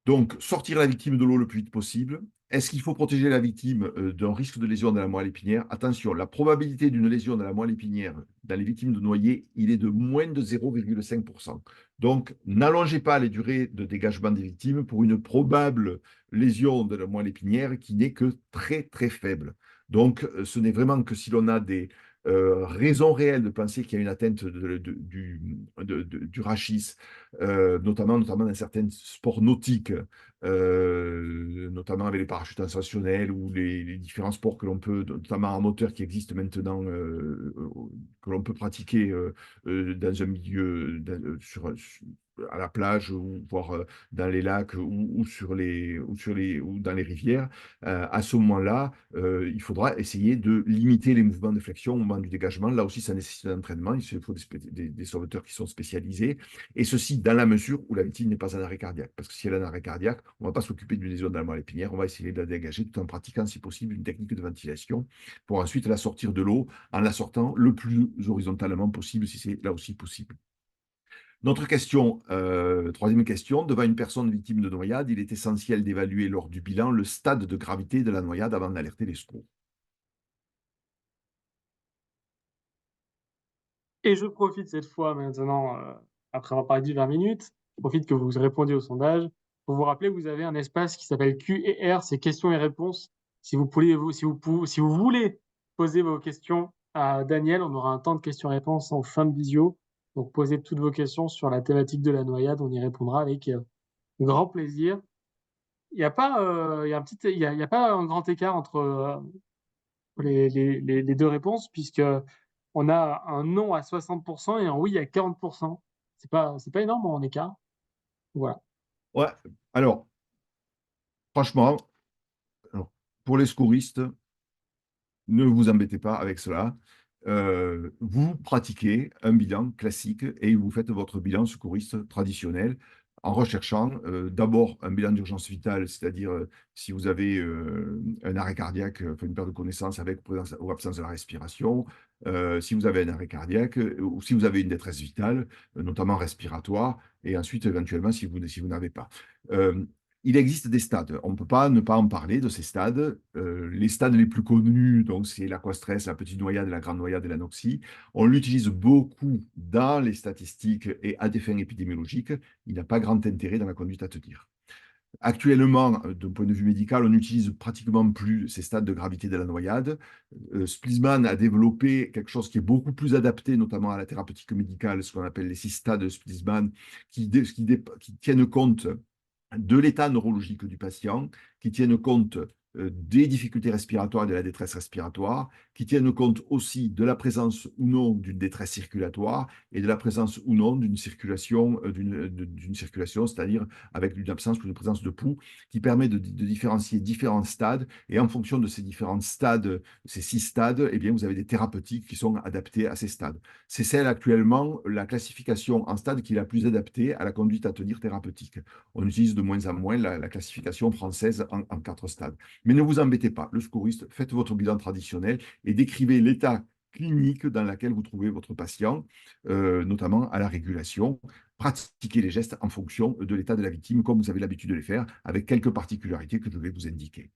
Speaker 2: Donc, sortir la victime de l'eau le plus vite possible. Est-ce qu'il faut protéger la victime d'un risque de lésion dans la moelle épinière? Attention, la probabilité d'une lésion dans la moelle épinière dans les victimes de noyés, il est de moins de 0,5%. Donc, n'allongez pas les durées de dégagement des victimes pour une probable lésion de la moelle épinière qui n'est que très, très faible. Donc, ce n'est vraiment que si l'on a des raisons réelles de penser qu'il y a une atteinte du rachis, notamment dans certains sports nautiques, notamment avec les parachutes ascensionnels ou les différents sports que l'on peut, notamment en moteur qui existent maintenant, que l'on peut pratiquer dans un milieu, à la plage ou voire dans les lacs ou dans les rivières. À ce moment-là, il faudra essayer de limiter les mouvements de flexion au moment du dégagement. Là aussi, ça nécessite un entraînement. Il faut des sauveteurs qui sont spécialisés. Et ceci dans la mesure où la victime n'est pas en arrêt cardiaque. Parce que si elle est en arrêt cardiaque, on ne va pas s'occuper d'une lésion dans la moelle épinière, on va essayer de la dégager tout en pratiquant, si possible, une technique de ventilation pour ensuite la sortir de l'eau en la sortant le plus horizontalement possible, si c'est là aussi possible. Notre question, troisième question, devant une personne victime de noyade, il est essentiel d'évaluer lors du bilan le stade de gravité de la noyade avant d'alerter les secours.
Speaker 1: Et je profite cette fois maintenant, après avoir parlé de 20 minutes, je profite que vous répondiez au sondage pour vous rappeler que vous avez un espace qui s'appelle Q&R, c'est questions et réponses. Si vous voulez poser vos questions à Daniel, on aura un temps de questions-réponses en fin de visio. Donc posez toutes vos questions sur la thématique de la noyade, on y répondra avec grand plaisir. Il n'y a pas, il y a pas un grand écart entre les deux réponses, puisque on a un non à 60% et un oui à 40%. C'est pas énorme en écart. Voilà.
Speaker 2: Ouais, alors, franchement, alors, pour les secouristes, ne vous embêtez pas avec cela. Vous pratiquez un bilan classique et vous faites votre bilan secouriste traditionnel en recherchant d'abord un bilan d'urgence vitale, c'est-à-dire si vous avez un arrêt cardiaque, une perte de connaissance avec présence ou absence de la respiration, si vous avez un arrêt cardiaque ou si vous avez une détresse vitale, notamment respiratoire, et ensuite éventuellement si vous n'avez pas. Il existe des stades. On ne peut pas ne pas en parler de ces stades. Les stades les plus connus, donc c'est l'aquastress, la petite noyade, la grande noyade et l'anoxie. On l'utilise beaucoup dans les statistiques et à des fins épidémiologiques. Il n'a pas grand intérêt dans la conduite à tenir. Actuellement, d'un point de vue médical, on n'utilise pratiquement plus ces stades de gravité de la noyade. Splissman a développé quelque chose qui est beaucoup plus adapté, notamment à la thérapeutique médicale, ce qu'on appelle les 6 stades de Splissman, qui tiennent compte de l'état neurologique du patient, qui tiennent compte des difficultés respiratoires et de la détresse respiratoire, qui tiennent compte aussi de la présence ou non d'une détresse circulatoire et de la présence ou non d'une circulation, c'est-à-dire avec une absence ou une présence de pouls, qui permet de différencier différents stades. Et en fonction de ces différents stades, ces 6 stades, eh bien, vous avez des thérapeutiques qui sont adaptées à ces stades. C'est celle actuellement, la classification en stade qui est la plus adaptée à la conduite à tenir thérapeutique. On utilise de moins en moins la classification française en 4 stades. Mais ne vous embêtez pas, le secouriste, faites votre bilan traditionnel et décrivez l'état clinique dans lequel vous trouvez votre patient, notamment à la régulation. Pratiquez les gestes en fonction de l'état de la victime, comme vous avez l'habitude de les faire, avec quelques particularités que je vais vous indiquer.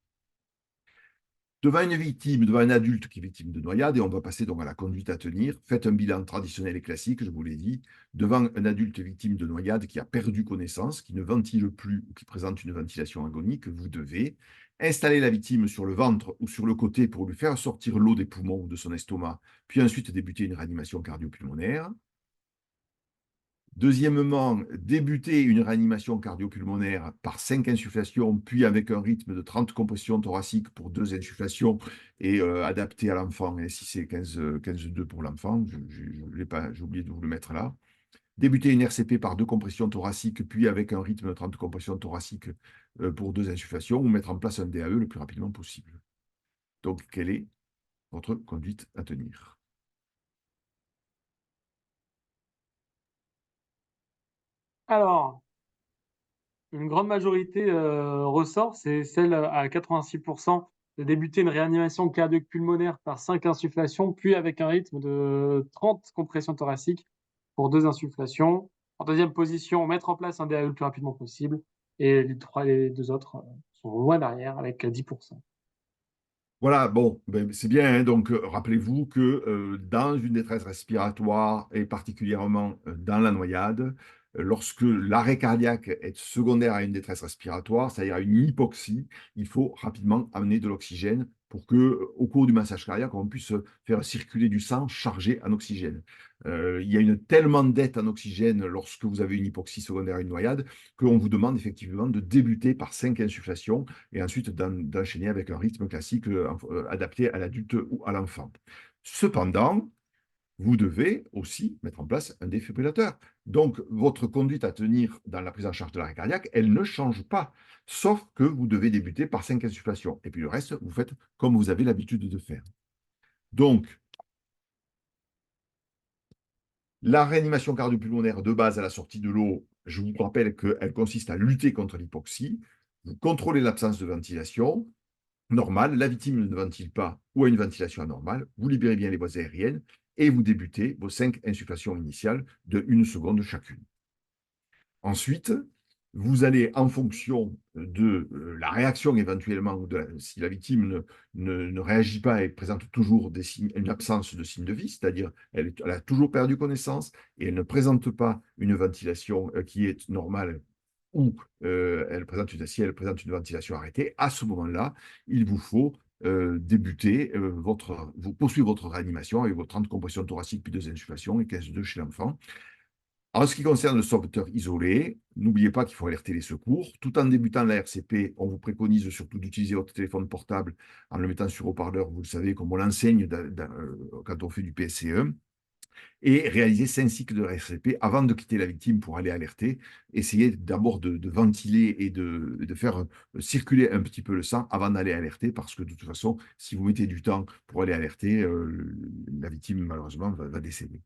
Speaker 2: Devant une victime, devant un adulte qui est victime de noyade, et on va passer donc à la conduite à tenir, faites un bilan traditionnel et classique, je vous l'ai dit. Devant un adulte victime de noyade qui a perdu connaissance, qui ne ventile plus ou qui présente une ventilation agonique, vous devez installer la victime sur le ventre ou sur le côté pour lui faire sortir l'eau des poumons ou de son estomac, puis ensuite débuter une réanimation cardio-pulmonaire. Deuxièmement, débuter une réanimation cardio-pulmonaire par 5 insufflations, puis avec un rythme de 30 compressions thoraciques pour 2 insufflations et adapté à l'enfant. Et si c'est 15-2 pour l'enfant, j'ai oublié de vous le mettre là. Débuter une RCP par 2 compressions thoraciques, puis avec un rythme de 30 compressions thoraciques pour 2 insufflations, ou mettre en place un DAE le plus rapidement possible. Donc, quelle est votre conduite à tenir?
Speaker 1: Alors, une grande majorité ressort, c'est celle à 86% de débuter une réanimation cardiaque pulmonaire par 5 insufflations, puis avec un rythme de 30 compressions thoraciques pour 2 insufflations. En deuxième position, mettre en place un DAE le plus rapidement possible. Et les 2 autres sont loin derrière avec 10%.
Speaker 2: Voilà, bon, ben, c'est bien, hein. Donc, rappelez-vous que dans une détresse respiratoire, et particulièrement dans la noyade, lorsque l'arrêt cardiaque est secondaire à une détresse respiratoire, c'est-à-dire à une hypoxie, il faut rapidement amener de l'oxygène pour que, au cours du massage cardiaque, on puisse faire circuler du sang chargé en oxygène. Il y a une tellement de dette en oxygène lorsque vous avez une hypoxie secondaire à une noyade qu'on vous demande effectivement de débuter par 5 insufflations et ensuite d'enchaîner avec un rythme classique adapté à l'adulte ou à l'enfant. Cependant, vous devez aussi mettre en place un défibrillateur. Donc, votre conduite à tenir dans la prise en charge de l'arrêt cardiaque, elle ne change pas, sauf que vous devez débuter par 5 insufflations. Et puis le reste, vous faites comme vous avez l'habitude de faire. Donc, la réanimation cardio-pulmonaire de base à la sortie de l'eau, je vous rappelle qu'elle consiste à lutter contre l'hypoxie. Vous contrôlez l'absence de ventilation normale, la victime ne ventile pas ou a une ventilation anormale, vous libérez bien les voies aériennes et vous débutez vos 5 insufflations initiales de 1 seconde chacune. Ensuite, vous allez, en fonction de la réaction éventuellement, si la victime ne réagit pas et présente toujours une absence de signes de vie, c'est-à-dire elle a toujours perdu connaissance et elle ne présente pas une ventilation qui est normale ou si elle présente une ventilation arrêtée, à ce moment-là, il vous faut vous poursuivre votre réanimation avec vos 30 compressions thoraciques puis 2 insufflations et 15-2 chez l'enfant. En ce qui concerne le sauveteur isolé, n'oubliez pas qu'il faut alerter les secours. Tout en débutant la RCP, on vous préconise surtout d'utiliser votre téléphone portable en le mettant sur haut-parleur, vous le savez, comme on l'enseigne quand on fait du PSCE, et réaliser 5 cycles de RCP avant de quitter la victime pour aller alerter. Essayez d'abord de ventiler et de faire circuler un petit peu le sang avant d'aller alerter, parce que de toute façon, si vous mettez du temps pour aller alerter, la victime, malheureusement, va décéder.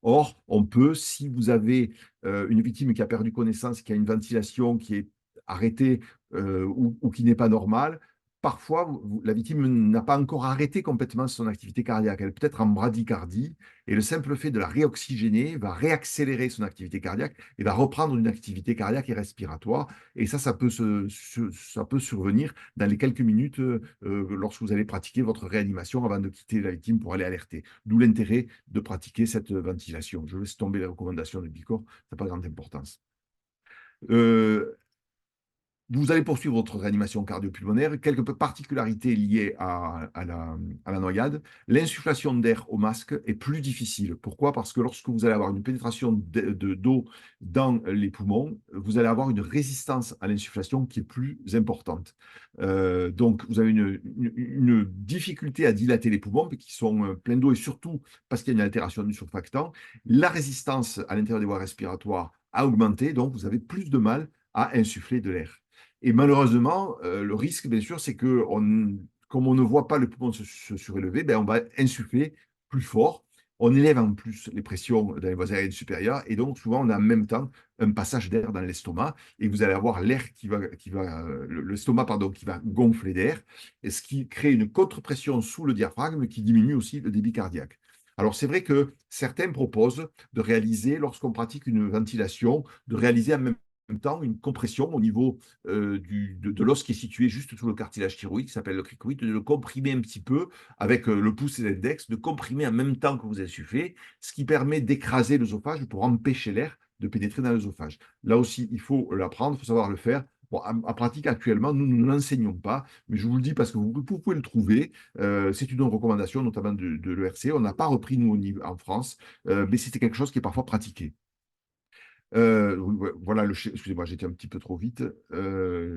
Speaker 2: Or, on peut, si vous avez une victime qui a perdu connaissance, qui a une ventilation qui est arrêtée ou qui n'est pas normale, parfois, la victime n'a pas encore arrêté complètement son activité cardiaque. Elle peut être en bradycardie et le simple fait de la réoxygéner va réaccélérer son activité cardiaque et va reprendre une activité cardiaque et respiratoire. Et ça peut survenir dans les quelques minutes lorsque vous allez pratiquer votre réanimation avant de quitter la victime pour aller alerter. D'où l'intérêt de pratiquer cette ventilation. Je laisse tomber les recommandations de Bicor, ça n'a pas grande importance. Vous allez poursuivre votre réanimation cardio-pulmonaire. Quelques particularités liées à la noyade. L'insufflation d'air au masque est plus difficile. Pourquoi? Parce que lorsque vous allez avoir une pénétration d'eau dans les poumons, vous allez avoir une résistance à l'insufflation qui est plus importante. Donc, vous avez une difficulté à dilater les poumons qui sont pleins d'eau et surtout parce qu'il y a une altération du surfactant. La résistance à l'intérieur des voies respiratoires a augmenté, donc vous avez plus de mal à insuffler de l'air. Et malheureusement, le risque, bien sûr, c'est que comme on ne voit pas le poumon se surélever, ben, on va insuffler plus fort. On élève en plus les pressions dans les voies aériennes supérieures et donc souvent on a en même temps un passage d'air dans l'estomac et vous allez avoir l'air l'estomac pardon, qui va gonfler d'air, et ce qui crée une contre-pression sous le diaphragme qui diminue aussi le débit cardiaque. Alors c'est vrai que certains proposent de réaliser, lorsqu'on pratique une ventilation, de réaliser en même temps une compression au niveau de l'os qui est situé juste sous le cartilage thyroïde, qui s'appelle le cricoïde, de le comprimer un petit peu avec le pouce et l'index, de comprimer en même temps que vous insufflez, ce qui permet d'écraser l'œsophage pour empêcher l'air de pénétrer dans l'œsophage. Là aussi, il faut l'apprendre, il faut savoir le faire. Bon, en pratique, actuellement, nous ne l'enseignons pas, mais je vous le dis parce que vous pouvez le trouver. C'est une recommandation, notamment de l'ERC. On n'a pas repris, nous, en France, mais c'était quelque chose qui est parfois pratiqué. Voilà le schéma. Excusez-moi, j'étais un petit peu trop vite.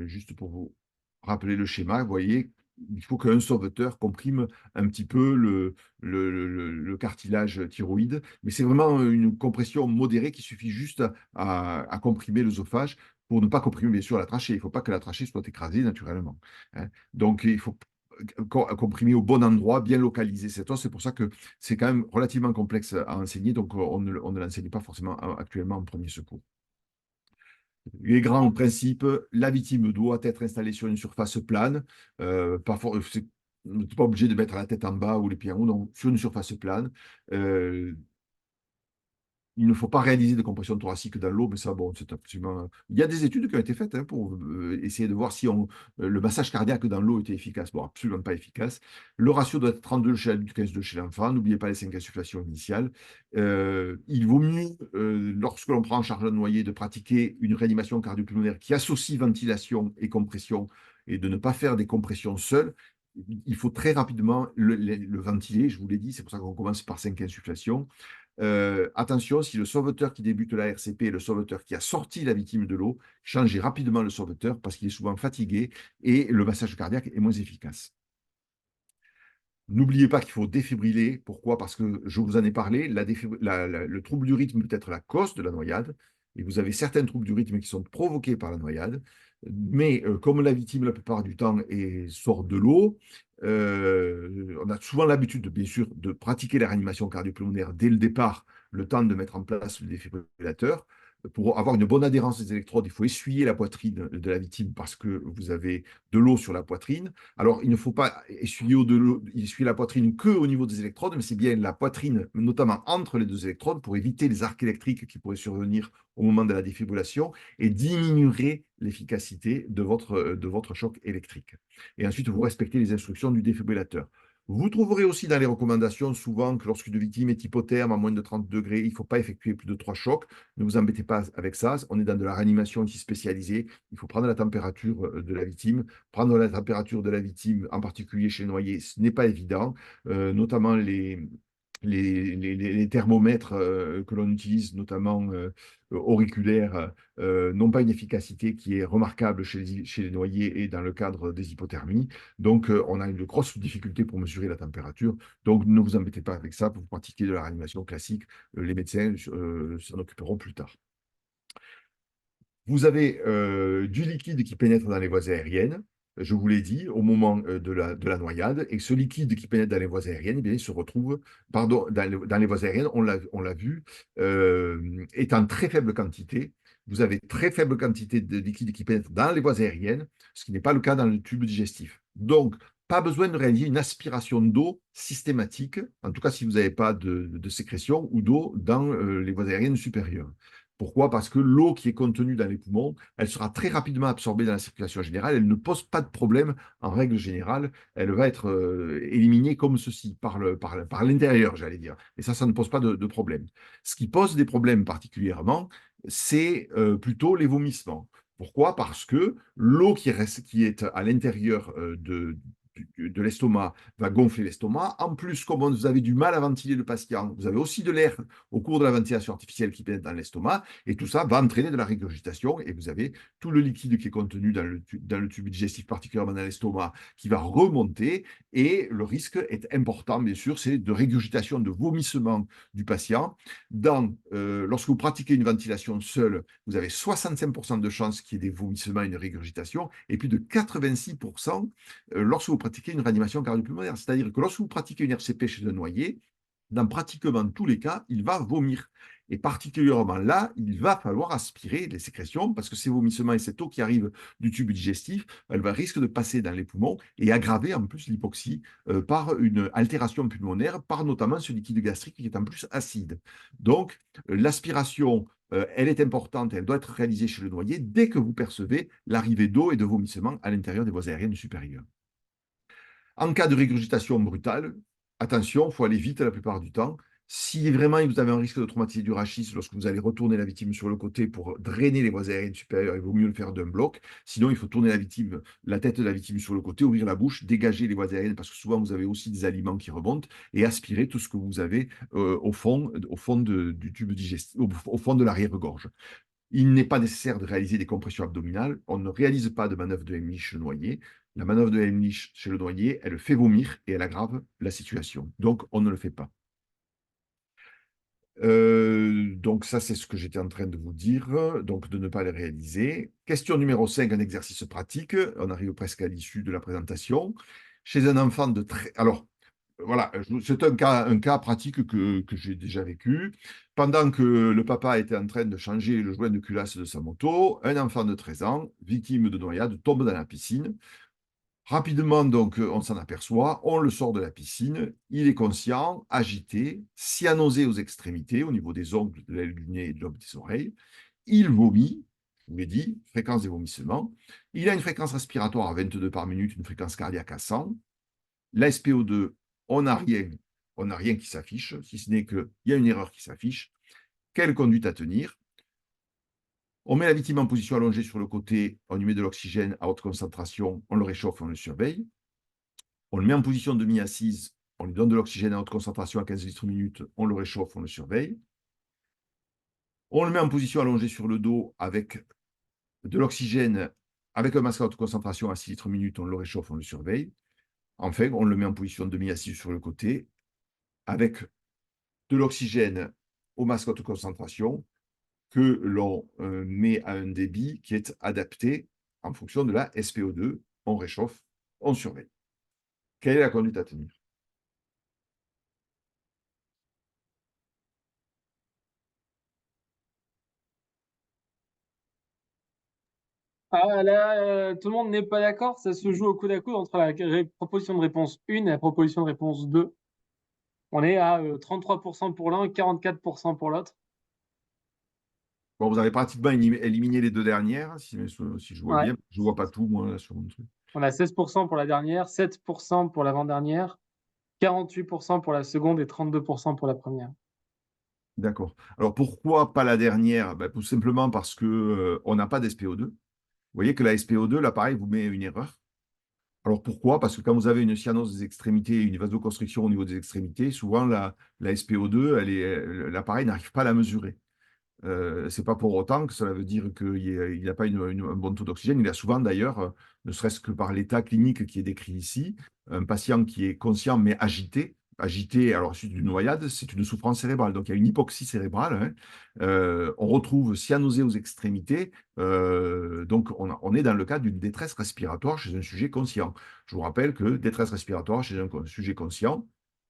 Speaker 2: Juste pour vous rappeler le schéma, vous voyez, il faut qu'un sauveteur comprime un petit peu le cartilage thyroïde, mais c'est vraiment une compression modérée qui suffit juste à comprimer l'œsophage pour ne pas comprimer, bien sûr, la trachée. Il ne faut pas que la trachée soit écrasée naturellement, hein. Donc, il faut comprimer au bon endroit, bien localiser cette os. C'est pour ça que c'est quand même relativement complexe à enseigner, donc on ne l'enseigne pas forcément actuellement en premier secours. Les grands principes, la victime doit être installée sur une surface plane. On n'est pas obligé de mettre la tête en bas ou les pieds en haut, donc sur une surface plane. Il ne faut pas réaliser de compression thoracique dans l'eau, mais ça, bon, c'est absolument. Il y a des études qui ont été faites hein, pour essayer de voir si le massage cardiaque dans l'eau était efficace. Bon, absolument pas efficace. Le ratio doit être 32 chez l'adulte, 15 chez l'enfant. N'oubliez pas les 5 insufflations initiales. Il vaut mieux, lorsque l'on prend en charge un noyé, de pratiquer une réanimation cardio-pulmonaire qui associe ventilation et compression et de ne pas faire des compressions seules. Il faut très rapidement le ventiler, je vous l'ai dit, c'est pour ça qu'on commence par 5 insufflations. Attention, si le sauveteur qui débute la RCP est le sauveteur qui a sorti la victime de l'eau, changez rapidement le sauveteur parce qu'il est souvent fatigué et le massage cardiaque est moins efficace. N'oubliez pas qu'il faut défibriller. Pourquoi? Parce que je vous en ai parlé, le trouble du rythme peut être la cause de la noyade. Et vous avez certains troubles du rythme qui sont provoqués par la noyade. Mais comme la victime, la plupart du temps, sort de l'eau, on a souvent l'habitude, bien sûr, de pratiquer la réanimation cardio-pulmonaire dès le départ, le temps de mettre en place le défibrillateur. Pour avoir une bonne adhérence des électrodes, il faut essuyer la poitrine de la victime parce que vous avez de l'eau sur la poitrine. Alors, il ne faut pas essuyer la poitrine que au niveau des électrodes, mais c'est bien la poitrine, notamment entre les deux électrodes, pour éviter les arcs électriques qui pourraient survenir au moment de la défibrillation et diminuer l'efficacité de votre choc électrique. Et ensuite, vous respectez les instructions du défibrillateur. Vous trouverez aussi dans les recommandations souvent que lorsqu'une victime est hypotherme à moins de 30 degrés, il ne faut pas effectuer plus de 3 chocs. Ne vous embêtez pas avec ça. On est dans de la réanimation ici spécialisée. Il faut prendre la température de la victime. Prendre la température de la victime, en particulier chez le noyé, ce n'est pas évident, notamment les thermomètres que l'on utilise, notamment auriculaires, n'ont pas une efficacité qui est remarquable chez les noyés et dans le cadre des hypothermies. Donc, on a une grosse difficulté pour mesurer la température. Donc, ne vous embêtez pas avec ça. Pour pratiquer de la réanimation classique, les médecins s'en occuperont plus tard. Vous avez du liquide qui pénètre dans les voies aériennes, je vous l'ai dit, au moment de la noyade, et ce liquide qui pénètre dans les voies aériennes, eh bien, il se retrouve, pardon, dans les voies aériennes, on l'a vu, est en très faible quantité. Vous avez très faible quantité de liquide qui pénètre dans les voies aériennes, ce qui n'est pas le cas dans le tube digestif. Donc, pas besoin de réaliser une aspiration d'eau systématique, en tout cas si vous n'avez pas de sécrétion ou d'eau dans les voies aériennes supérieures. Pourquoi? Parce que l'eau qui est contenue dans les poumons, elle sera très rapidement absorbée dans la circulation générale. Elle ne pose pas de problème en règle générale. Elle va être éliminée comme ceci, par l'intérieur, j'allais dire. Et ça ne pose pas de problème. Ce qui pose des problèmes particulièrement, c'est plutôt les vomissements. Pourquoi? Parce que l'eau qui est à l'intérieur de l'estomac va gonfler l'estomac. En plus, comme vous avez du mal à ventiler le patient, vous avez aussi de l'air au cours de la ventilation artificielle qui pénètre dans l'estomac, et tout ça va entraîner de la régurgitation, et vous avez tout le liquide qui est contenu dans le tube digestif, particulièrement dans l'estomac, qui va remonter, et le risque est important, bien sûr, c'est de régurgitation, de vomissement du patient. Lorsque vous pratiquez une ventilation seule, vous avez 65% de chances qu'il y ait des vomissements et une régurgitation, et plus de 86% lorsque vous pratiquez une réanimation cardiopulmonaire. C'est-à-dire que lorsque vous pratiquez une RCP chez un noyé, dans pratiquement tous les cas, il va vomir. Et particulièrement là, il va falloir aspirer les sécrétions parce que ces vomissements et cette eau qui arrive du tube digestif, elle va risque de passer dans les poumons et aggraver en plus l'hypoxie par une altération pulmonaire, par notamment ce liquide gastrique qui est en plus acide. Donc, l'aspiration, elle est importante, elle doit être réalisée chez le noyé dès que vous percevez l'arrivée d'eau et de vomissements à l'intérieur des voies aériennes supérieures. En cas de régurgitation brutale, attention, il faut aller vite la plupart du temps. Si vraiment vous avez un risque de traumatiser du rachis lorsque vous allez retourner la victime sur le côté pour drainer les voies aériennes supérieures, il vaut mieux le faire d'un bloc. Sinon, il faut tourner la tête de la victime sur le côté, ouvrir la bouche, dégager les voies aériennes parce que souvent vous avez aussi des aliments qui remontent et aspirer tout ce que vous avez au fond du tube digestif, au fond de l'arrière-gorge. Il n'est pas nécessaire de réaliser des compressions abdominales. On ne réalise pas de manœuvre de Heimlich chez le noyé. La manœuvre de Heimlich chez le noyé, elle fait vomir et elle aggrave la situation. Donc, on ne le fait pas. Donc, ça, c'est ce que j'étais en train de vous dire, donc de ne pas les réaliser. Question numéro 5, un exercice pratique. On arrive presque à l'issue de la présentation. Chez un enfant de très... Alors, voilà, c'est un cas pratique que j'ai déjà vécu. Pendant que le papa était en train de changer le joint de culasse de sa moto, un enfant de 13 ans, victime de noyade, tombe dans la piscine. Rapidement, donc, on s'en aperçoit, on le sort de la piscine, il est conscient, agité, cyanosé aux extrémités, au niveau des ongles, de l'aile du nez et de l'oble des oreilles. Il vomit, je vous l'ai dit, fréquence des vomissements. Il a une fréquence respiratoire à 22 par minute, une fréquence cardiaque à 100. La SPO2, on n'a rien, on n'a rien qui s'affiche, si ce n'est qu'il y a une erreur qui s'affiche. Quelle conduite à tenir? On met la victime en position allongée sur le côté, on lui met de l'oxygène à haute concentration, on le réchauffe, on le surveille. On le met en position demi-assise, on lui donne de l'oxygène à haute concentration à 15 litres minute, on le réchauffe, on le surveille. On le met en position allongée sur le dos avec de l'oxygène, avec un masque à haute concentration à 6 litres minute, on le réchauffe, on le surveille. Enfin, on le met en position demi-assise sur le côté avec de l'oxygène au masque à haute concentration que l'on met à un débit qui est adapté en fonction de la SPO2. On réchauffe, on surveille. Quelle est la conduite à tenir?
Speaker 1: Ah là, tout le monde n'est pas d'accord. Ça se joue au coude à coude entre la proposition de réponse 1 et la proposition de réponse 2. On est à 33% pour l'un et 44% pour l'autre.
Speaker 2: Bon, vous avez pratiquement éliminé les deux dernières, si je vois
Speaker 1: Ouais.
Speaker 2: bien. Je ne vois pas tout, moi, là, sur mon truc.
Speaker 1: On a 16% pour la dernière, 7% pour l'avant-dernière, 48% pour la seconde et 32% pour la première.
Speaker 2: D'accord. Alors, pourquoi pas la dernière? Ben, tout simplement parce que, on n'a pas d'SPO2. Vous voyez que la SPO2, l'appareil vous met une erreur. Alors, pourquoi? Parce que quand vous avez une cyanose des extrémités, une vasoconstriction au niveau des extrémités, souvent, la SPO2, l'appareil n'arrive pas à la mesurer. C'est pas pour autant que cela veut dire qu'il n'a pas un bon taux d'oxygène. Il a souvent d'ailleurs, ne serait-ce que par l'état clinique qui est décrit ici, un patient qui est conscient mais agité. Agité, alors suite d'une noyade, c'est une souffrance cérébrale. Donc il y a une hypoxie cérébrale, hein. On retrouve cyanosé aux extrémités. Donc on est dans le cas d'une détresse respiratoire chez un sujet conscient. Je vous rappelle que détresse respiratoire chez un sujet conscient,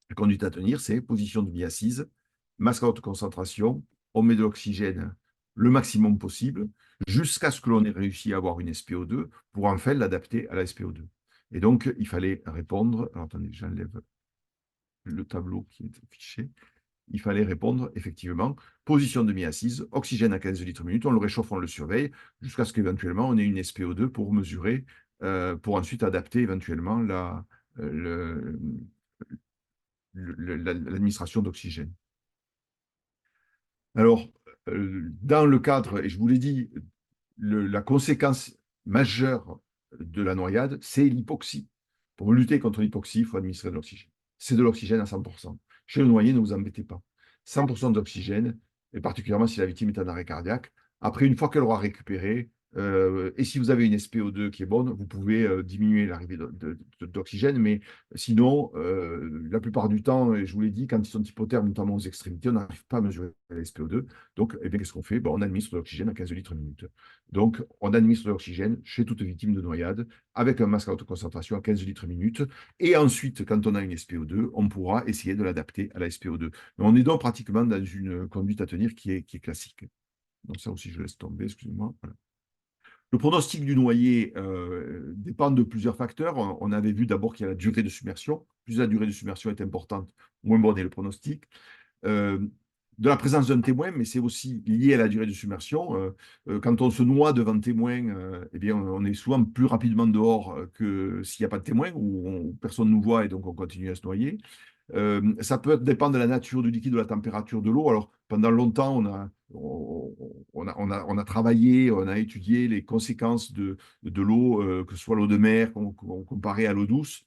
Speaker 2: la conduite à tenir, c'est position demi-assise, masque à haute concentration, on met de l'oxygène le maximum possible jusqu'à ce que l'on ait réussi à avoir une SPO2 pour enfin l'adapter à la SPO2. Et donc, il fallait répondre. Alors, attendez, j'enlève le tableau qui est affiché. Il fallait répondre, effectivement, position demi-assise, oxygène à 15 litres minute, on le réchauffe, on le surveille, jusqu'à ce qu'éventuellement on ait une SPO2 pour mesurer, pour ensuite adapter éventuellement l'administration d'oxygène. Alors, dans le cadre, et je vous l'ai dit, la conséquence majeure de la noyade, c'est l'hypoxie. Pour lutter contre l'hypoxie, il faut administrer de l'oxygène. C'est de l'oxygène à 100%. Chez le noyé, ne vous embêtez pas. 100% d'oxygène, et particulièrement si la victime est en arrêt cardiaque. Après, une fois qu'elle aura récupéré, et si vous avez une SPO2 qui est bonne, vous pouvez diminuer l'arrivée d'oxygène, mais sinon, la plupart du temps, et je vous l'ai dit, quand ils sont hypothermes, notamment aux extrémités, on n'arrive pas à mesurer la SPO2. Donc, eh bien, qu'est-ce qu'on fait? Ben, on administre de l'oxygène à 15 litres minute. Donc, on administre de l'oxygène chez toute victime de noyade avec un masque à haute concentration à 15 litres minute. Et ensuite, quand on a une SPO2, on pourra essayer de l'adapter à la SPO2. Mais on est donc pratiquement dans une conduite à tenir qui est classique. Donc, ça aussi, je laisse tomber, excusez-moi. Voilà. Le pronostic du noyé dépend de plusieurs facteurs. On avait vu d'abord qu'il y a la durée de submersion. Plus la durée de submersion est importante, moins bon est le pronostic. Euh, de la présence d'un témoin, mais c'est aussi lié à la durée de submersion. Quand on se noie devant témoin, eh bien, on est souvent plus rapidement dehors que s'il n'y a pas de témoin, où personne ne nous voit et donc on continue à se noyer. Ça peut dépendre de la nature du liquide, de la température de l'eau. Alors, pendant longtemps, on a travaillé, on a étudié les conséquences de l'eau, que ce soit l'eau de mer comparée à l'eau douce.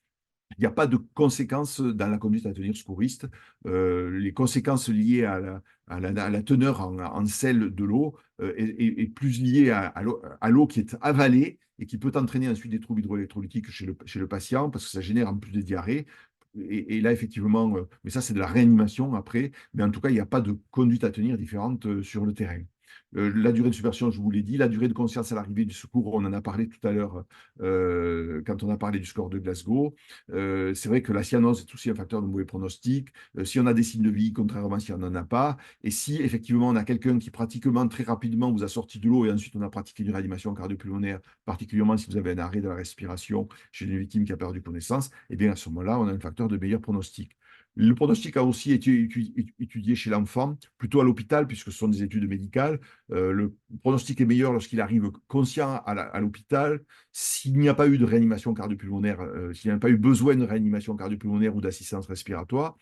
Speaker 2: Il n'y a pas de conséquences dans la conduite à tenir secouriste. Les conséquences liées à la teneur en sel de l'eau est plus liées à l'eau qui est avalée et qui peut entraîner ensuite des troubles hydroélectrolytiques chez le patient parce que ça génère en plus des diarrhées. Et là, effectivement, mais ça, c'est de la réanimation après. Mais en tout cas, il n'y a pas de conduite à tenir différente sur le terrain. La durée de submersion, je vous l'ai dit. La durée de conscience à l'arrivée du secours, on en a parlé tout à l'heure quand on a parlé du score de Glasgow. C'est vrai que la cyanose est aussi un facteur de mauvais pronostic. Si on a des signes de vie, contrairement si on n'en a pas. Et si effectivement on a quelqu'un qui pratiquement très rapidement vous a sorti de l'eau et ensuite on a pratiqué une réanimation cardio-pulmonaire, particulièrement si vous avez un arrêt de la respiration chez une victime qui a perdu connaissance, et bien à ce moment-là, on a un facteur de meilleur pronostic. Le pronostic a aussi été étudié chez l'enfant, plutôt à l'hôpital, puisque ce sont des études médicales. Le pronostic est meilleur lorsqu'il arrive conscient à l'hôpital. S'il n'y a pas eu de réanimation cardio-pulmonaire, s'il n'y a pas eu besoin de réanimation cardio-pulmonaire ou d'assistance respiratoire,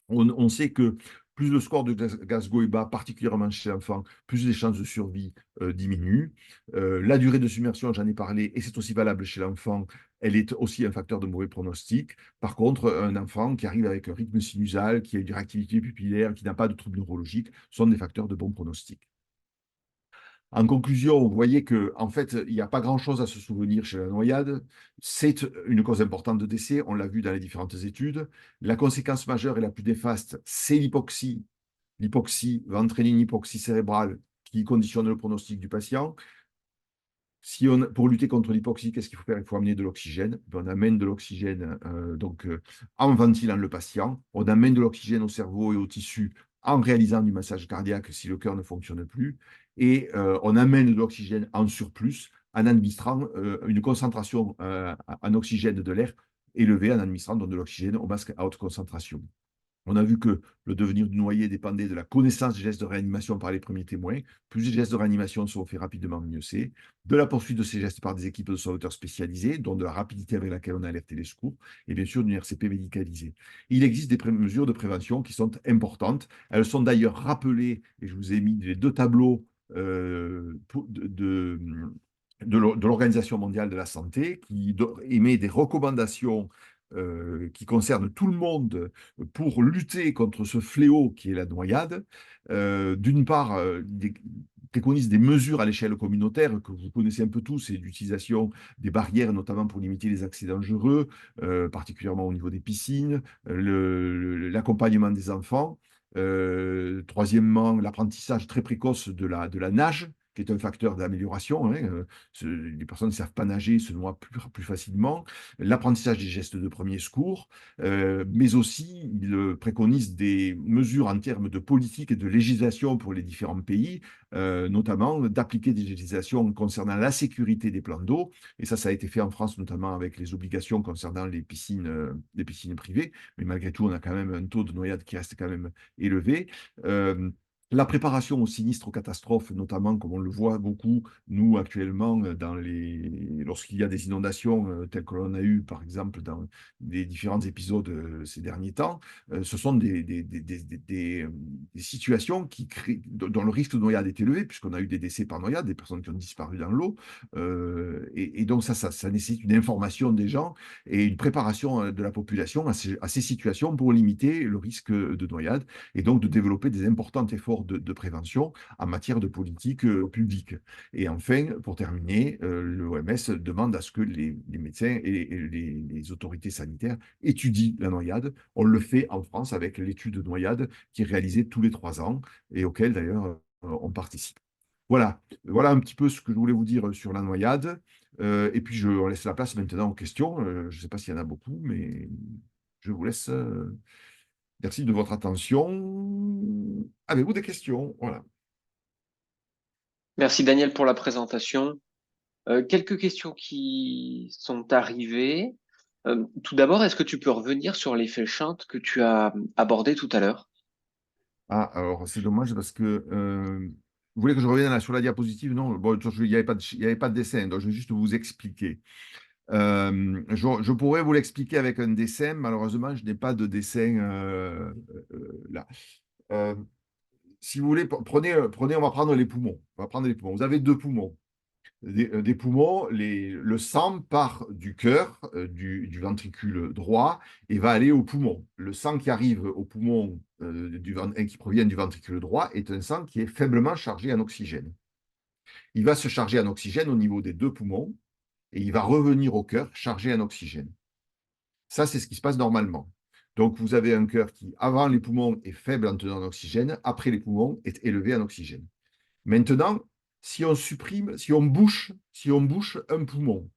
Speaker 2: on sait que plus le score de Glasgow est bas, particulièrement chez l'enfant, plus les chances de survie diminuent. La durée de submersion, j'en ai parlé, et c'est aussi valable chez l'enfant, elle est aussi un facteur de mauvais pronostic. Par contre, un enfant qui arrive avec un rythme sinusal, qui a une réactivité pupillaire, qui n'a pas de troubles neurologiques, sont des facteurs de bon pronostic. En conclusion, vous voyez que en fait, il n'y a pas grand-chose à se souvenir chez la noyade. C'est une cause importante de décès, on l'a vu dans les différentes études. La conséquence majeure et la plus néfaste, c'est l'hypoxie. L'hypoxie va entraîner une hypoxie cérébrale qui conditionne le pronostic du patient. Pour lutter contre l'hypoxie, qu'est-ce qu'il faut faire? Il faut amener de l'oxygène. On amène de l'oxygène en ventilant le patient. On amène de l'oxygène au cerveau et aux tissus en réalisant du massage cardiaque si le cœur ne fonctionne plus. Et on amène de l'oxygène en surplus en administrant une concentration en oxygène de l'air élevée en administrant donc de l'oxygène au masque à haute concentration. On a vu que le devenir du noyé dépendait de la connaissance des gestes de réanimation par les premiers témoins. Plus les gestes de réanimation sont faits rapidement, mieux c'est. De la poursuite de ces gestes par des équipes de sauveteurs spécialisées, dont de la rapidité avec laquelle on a alerté les secours, et bien sûr d'une RCP médicalisée. Il existe des mesures de prévention qui sont importantes. Elles sont d'ailleurs rappelées, et je vous ai mis les deux tableaux de l'Organisation mondiale de la santé, qui émet des recommandations qui concernent tout le monde pour lutter contre ce fléau qui est la noyade. D'une part, préconise des mesures à l'échelle communautaire que vous connaissez un peu tous, et l'utilisation des barrières, notamment pour limiter les accès dangereux, particulièrement au niveau des piscines, l'accompagnement des enfants. Troisièmement, l'apprentissage très précoce de la nage, qui est un facteur d'amélioration. Hein. Les personnes ne savent pas nager, se noient plus facilement. L'apprentissage des gestes de premier secours, mais aussi il préconise des mesures en termes de politique et de législation pour les différents pays, notamment d'appliquer des législations concernant la sécurité des plans d'eau. Et ça a été fait en France, notamment avec les obligations concernant les piscines privées. Mais malgré tout, on a quand même un taux de noyade qui reste quand même élevé. La préparation aux sinistres, aux catastrophes, notamment comme on le voit beaucoup, nous, actuellement, lorsqu'il y a des inondations telles que l'on a eu, par exemple, dans des différents épisodes ces derniers temps, ce sont des situations dont le risque de noyade est élevé, puisqu'on a eu des décès par noyade, des personnes qui ont disparu dans l'eau. Et donc, ça nécessite une information des gens et une préparation de la population à ces situations pour limiter le risque de noyade et donc de développer des importants efforts de prévention en matière de politique publique. Et enfin, pour terminer, l'OMS demande à ce que les médecins et les autorités sanitaires étudient la noyade. On le fait en France avec l'étude de noyade qui est réalisée tous les 3 ans et auquel d'ailleurs on participe. Voilà un petit peu ce que je voulais vous dire sur la noyade. Et puis on laisse la place maintenant aux questions. Je ne sais pas s'il y en a beaucoup, mais je vous laisse. Merci de votre attention. Avez-vous des questions? Voilà.
Speaker 3: Merci Daniel pour la présentation. Quelques questions qui sont arrivées. Tout d'abord, est-ce que tu peux revenir sur l'effet Shunt que tu as abordé tout à l'heure?
Speaker 2: Ah, alors c'est dommage parce que vous voulez que je revienne sur la diapositive? Non, bon, il n'y avait pas il y avait pas de dessin, donc je vais juste vous expliquer. Je pourrais vous l'expliquer avec un dessin. Malheureusement, je n'ai pas de dessin là. Euh, Si vous voulez, on va prendre les poumons. On va prendre les poumons. Vous avez 2 poumons. Des poumons, le sang part du cœur, du ventricule droit, et va aller au poumon. Le sang qui arrive au poumon et qui provient du ventricule droit est un sang qui est faiblement chargé en oxygène. Il va se charger en oxygène au niveau des 2 poumons, et il va revenir au cœur chargé en oxygène. Ça, c'est ce qui se passe normalement. Donc, vous avez un cœur qui, avant les poumons, est faible en teneur en oxygène, après les poumons, est élevé en oxygène. Maintenant, si on bouche un poumon,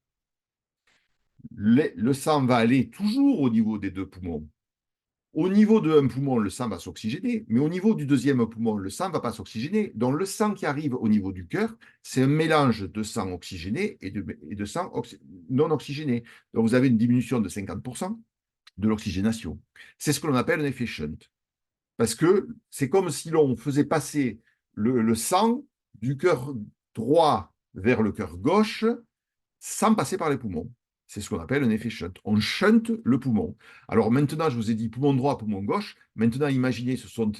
Speaker 2: le sang va aller toujours au niveau des 2 poumons. Au niveau d'un poumon, le sang va s'oxygéner, mais au niveau du deuxième poumon, le sang ne va pas s'oxygéner. Donc le sang qui arrive au niveau du cœur, c'est un mélange de sang oxygéné et de sang non oxygéné. Donc vous avez une diminution de 50% de l'oxygénation. C'est ce que l'on appelle un effet shunt. Parce que c'est comme si l'on faisait passer le sang du cœur droit vers le cœur gauche sans passer par les poumons. C'est ce qu'on appelle un effet shunt. On shunt le poumon. Alors maintenant, je vous ai dit poumon droit, poumon gauche. Maintenant, imaginez, ce sont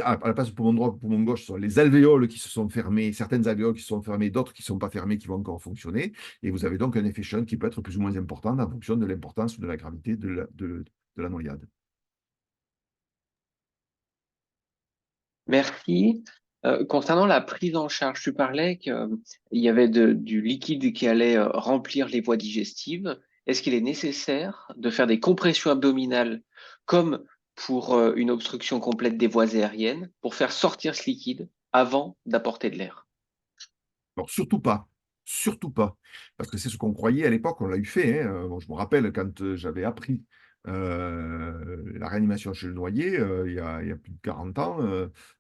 Speaker 2: à la place du poumon droit, poumon gauche, ce sont les alvéoles qui se sont fermées, certaines alvéoles qui se sont fermées, d'autres qui ne sont pas fermées, qui vont encore fonctionner. Et vous avez donc un effet shunt qui peut être plus ou moins important en fonction de l'importance ou de la gravité de la noyade.
Speaker 3: Merci. Concernant la prise en charge, tu parlais qu'il y avait du liquide qui allait remplir les voies digestives. Est-ce qu'il est nécessaire de faire des compressions abdominales comme pour une obstruction complète des voies aériennes pour faire sortir ce liquide avant d'apporter de l'air?
Speaker 2: Alors, surtout pas. Surtout pas. Parce que c'est ce qu'on croyait à l'époque, on l'a eu fait. Hein. Bon, je me rappelle quand j'avais appris la réanimation chez le noyé, il y a plus de 40 ans,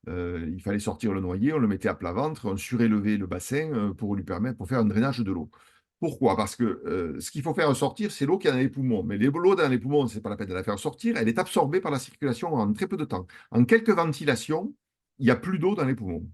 Speaker 2: il fallait sortir le noyé, on le mettait à plat ventre, on surélevait le bassin pour lui permettre, pour faire un drainage de l'eau. Pourquoi? Parce que ce qu'il faut faire sortir, c'est l'eau qui est dans les poumons. Mais l'eau dans les poumons, ce n'est pas la peine de la faire sortir, elle est absorbée par la circulation en très peu de temps. En quelques ventilations, il n'y a plus d'eau dans les poumons.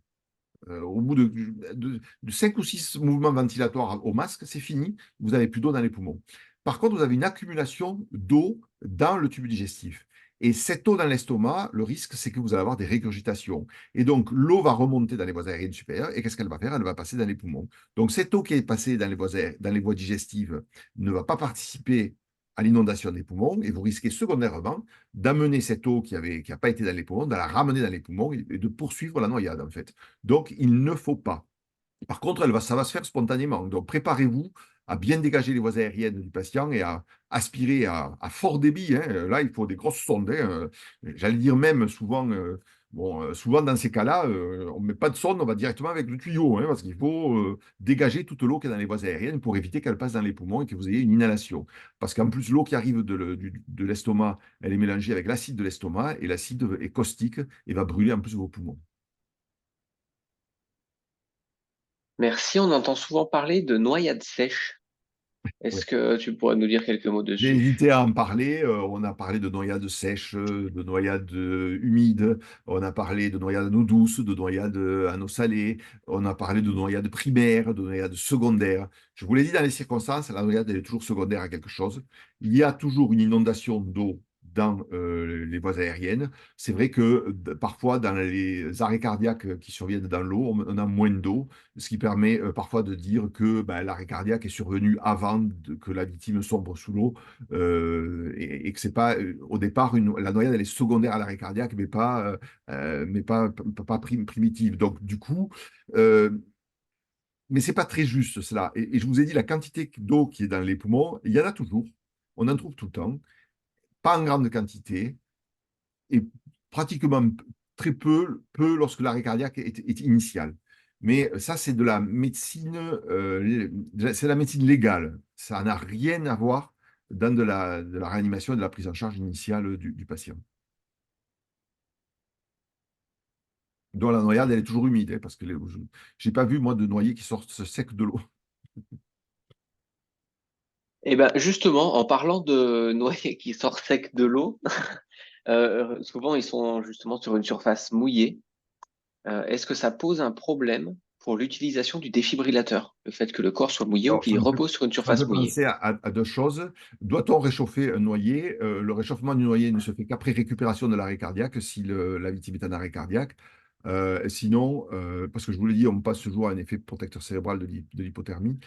Speaker 2: Au bout de 5 ou 6 mouvements ventilatoires au masque, c'est fini, vous n'avez plus d'eau dans les poumons. Par contre, vous avez une accumulation d'eau dans le tube digestif. Et cette eau dans l'estomac, le risque, c'est que vous allez avoir des régurgitations. Et donc, l'eau va remonter dans les voies aériennes supérieures. Et qu'est-ce qu'elle va faire? Elle va passer dans les poumons. Donc, cette eau qui est passée dans les voies digestives ne va pas participer à l'inondation des poumons. Et vous risquez secondairement d'amener cette eau qui n'a pas été dans les poumons, de la ramener dans les poumons et de poursuivre la noyade, en fait. Donc, il ne faut pas. Par contre, ça va se faire spontanément. Donc, préparez-vous à bien dégager les voies aériennes du patient et à aspirer à fort débit. Hein. Là, il faut des grosses sondes. Hein. J'allais dire même souvent, souvent dans ces cas-là, on ne met pas de sonde, on va directement avec le tuyau, hein, parce qu'il faut dégager toute l'eau qui est dans les voies aériennes pour éviter qu'elle passe dans les poumons et que vous ayez une inhalation. Parce qu'en plus, l'eau qui arrive de l'estomac, elle est mélangée avec l'acide de l'estomac et l'acide est caustique et va brûler en plus vos poumons.
Speaker 3: Merci. On entend souvent parler de noyade sèche. Est-ce que tu pourrais nous dire quelques mots
Speaker 2: J'ai
Speaker 3: dessus?
Speaker 2: hésité à en parler. On a parlé de noyades sèches, de noyades humides. On a parlé de noyades à eau douce, de noyades à eau salée. On a parlé de noyades primaires, de noyades secondaires. Je vous l'ai dit dans les circonstances, la noyade elle est toujours secondaire à quelque chose. Il y a toujours une inondation d'eau dans les voies aériennes. C'est vrai que parfois, dans les arrêts cardiaques qui surviennent dans l'eau, on a moins d'eau, ce qui permet parfois de dire que ben, l'arrêt cardiaque est survenu avant que la victime sombre sous l'eau et que c'est pas au départ la noyade elle est secondaire à l'arrêt cardiaque mais pas primitive. Donc du coup, euh, mais c'est pas très juste cela. Et je vous ai dit la quantité d'eau qui est dans les poumons, il y en a toujours, on en trouve tout le temps, pas en grande quantité et pratiquement très peu lorsque l'arrêt cardiaque est initial. Mais ça, c'est de la médecine, c'est la médecine légale. Ça n'a rien à voir dans de la réanimation et de la prise en charge initiale du patient. Dont la noyade, elle est toujours humide, hein, parce que je n'ai pas vu, moi, de noyés qui sortent sec de l'eau.
Speaker 3: Eh ben, justement, en parlant de noyés qui sortent secs de l'eau, souvent ils sont justement sur une surface mouillée. Est-ce que ça pose un problème pour l'utilisation du défibrillateur, le fait que le corps soit mouillé ou
Speaker 2: Alors,
Speaker 3: qu'il repose sur une
Speaker 2: ça me fait
Speaker 3: surface mouillée?
Speaker 2: penser à deux choses. Doit-on réchauffer un noyé? Le réchauffement du noyé ne se fait qu'après récupération de l'arrêt cardiaque, si la victime est en arrêt cardiaque. Sinon, parce que je vous l'ai dit, on passe toujours à un effet protecteur cérébral de l'hypothermie.